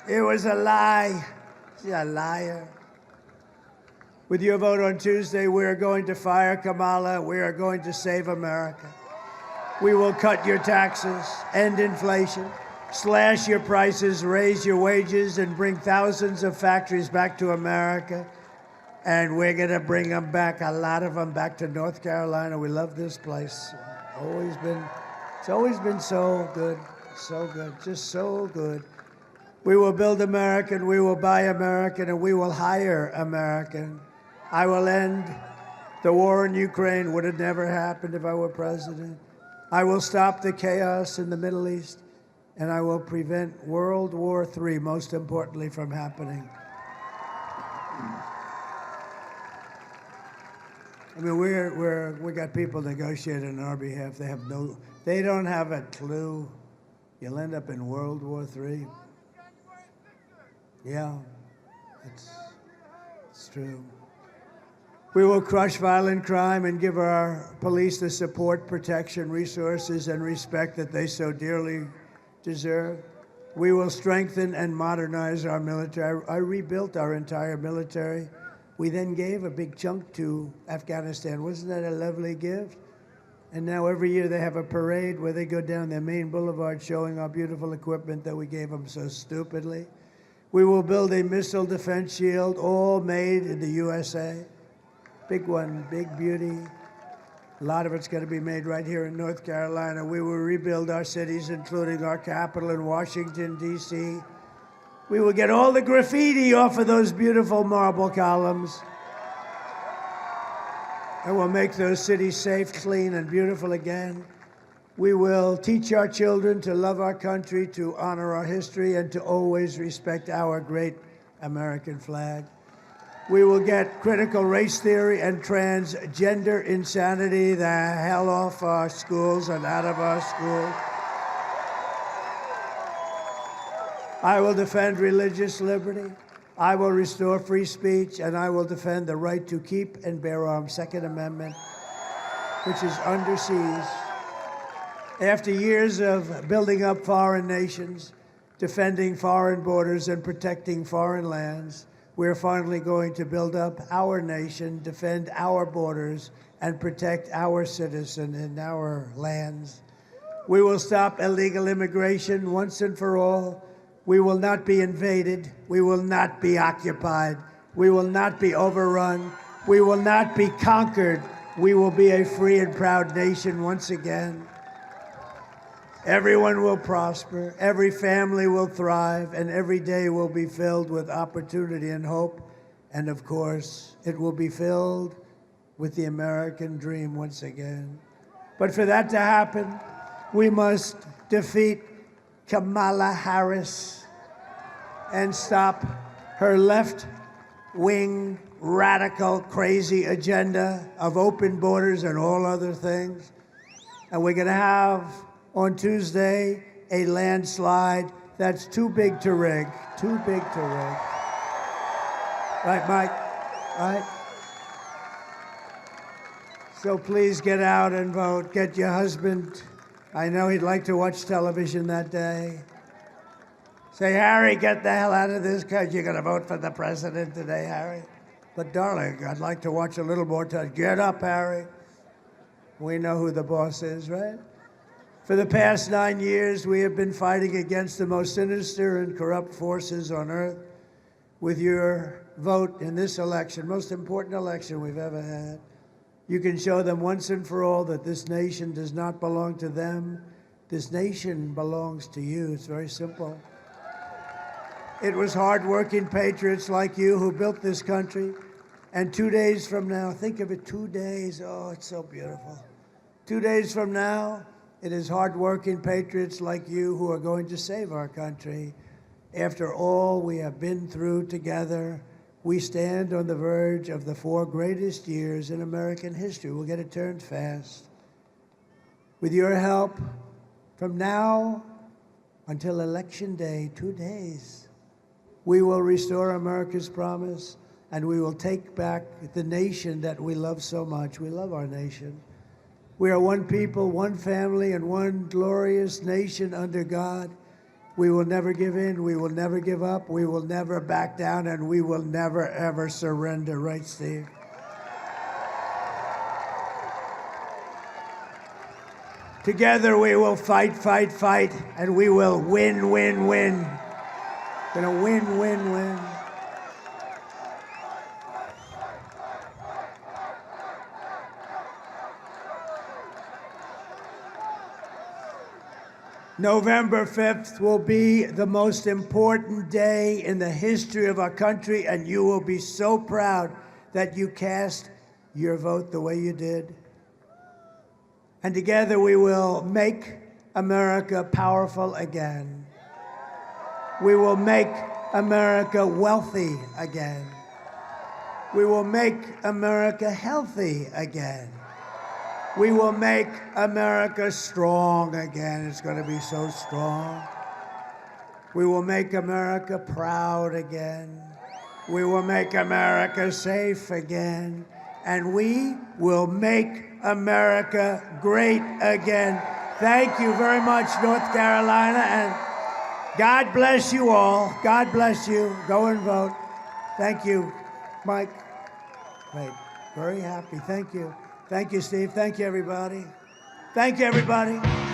It was a lie. She's a liar. With your vote on Tuesday, we are going to fire Kamala. We are going to save America. We will cut your taxes, end inflation, slash your prices, raise your wages, and bring thousands of factories back to America. And we're going to bring them back, a lot of them back to North Carolina. We love this place. It's always been so good, just so good. We will build American, we will buy American, and we will hire American. I will end the war in Ukraine. Would have never happened if I were president. I will stop the chaos in the Middle East, and I will prevent World War III, most importantly, from happening. I mean, we got people negotiating on our behalf. They don't have a clue. You'll end up in World War III. Yeah, it's true. We will crush violent crime and give our police the support, protection, resources, and respect that they so dearly deserve. We will strengthen and modernize our military. I rebuilt our entire military. We then gave a big chunk to Afghanistan. Wasn't that a lovely gift? And now every year they have a parade where they go down their main boulevard showing our beautiful equipment that we gave them so stupidly. We will build a missile defense shield, all made in the USA. Big one, big beauty. A lot of it's going to be made right here in North Carolina. We will rebuild our cities, including our capital in Washington, D.C. We will get all the graffiti off of those beautiful marble columns. And we'll make those cities safe, clean, and beautiful again. We will teach our children to love our country, to honor our history, and to always respect our great American flag. We will get critical race theory and transgender insanity the hell off our schools and out of our schools. I will defend religious liberty. I will restore free speech, and I will defend the right to keep and bear arms, Second Amendment, which is under siege. After years of building up foreign nations, defending foreign borders, and protecting foreign lands, we're finally going to build up our nation, defend our borders, and protect our citizens and our lands. We will stop illegal immigration once and for all. We will not be invaded. We will not be occupied. We will not be overrun. We will not be conquered. We will be a free and proud nation once again. Everyone will prosper. Every family will thrive. And every day will be filled with opportunity and hope. And of course, it will be filled with the American dream once again. But for that to happen, we must defeat Kamala Harris and stop her left-wing, radical, crazy agenda of open borders and all other things. And we're going to have, on Tuesday, a landslide that's too big to rig. Too big to rig. Right, Mike? Right? So please get out and vote. Get your husband. I know he'd like to watch television that day. Say, Harry, get the hell out of this because you're going to vote for the president today, Harry. But, darling, I'd like to watch a little more time. Get up, Harry. We know who the boss is, right? For the past 9 years, we have been fighting against the most sinister and corrupt forces on earth. With your vote in this election, most important election we've ever had, you can show them once and for all that this nation does not belong to them. This nation belongs to you. It's very simple. It was hard-working patriots like you who built this country. And 2 days from now, think of it, 2 days. Oh, it's so beautiful. 2 days from now, it is hard-working patriots like you who are going to save our country. After all we have been through together, we stand on the verge of the 4 greatest years in American history. We'll get it turned fast. With your help, from now until Election Day, 2 days, we will restore America's promise, and we will take back the nation that we love so much. We love our nation. We are one people, one family, and one glorious nation under God. We will never give in. We will never give up. We will never back down, and we will never, ever surrender. Right, Steve? Together we will fight, fight, fight, and we will win, win, win. Gonna win, win, win. November 5th will be the most important day in the history of our country, and you will be so proud that you cast your vote the way you did. And together we will make America powerful again. We will make America wealthy again. We will make America healthy again. We will make America strong again. It's going to be so strong. We will make America proud again. We will make America safe again. And we will make America great again. Thank you very much, North Carolina, and God bless you all. God bless you. Go and vote. Thank you, Mike. Great. Very happy. Thank you. Thank you, Steve. Thank you, everybody. Thank you, everybody.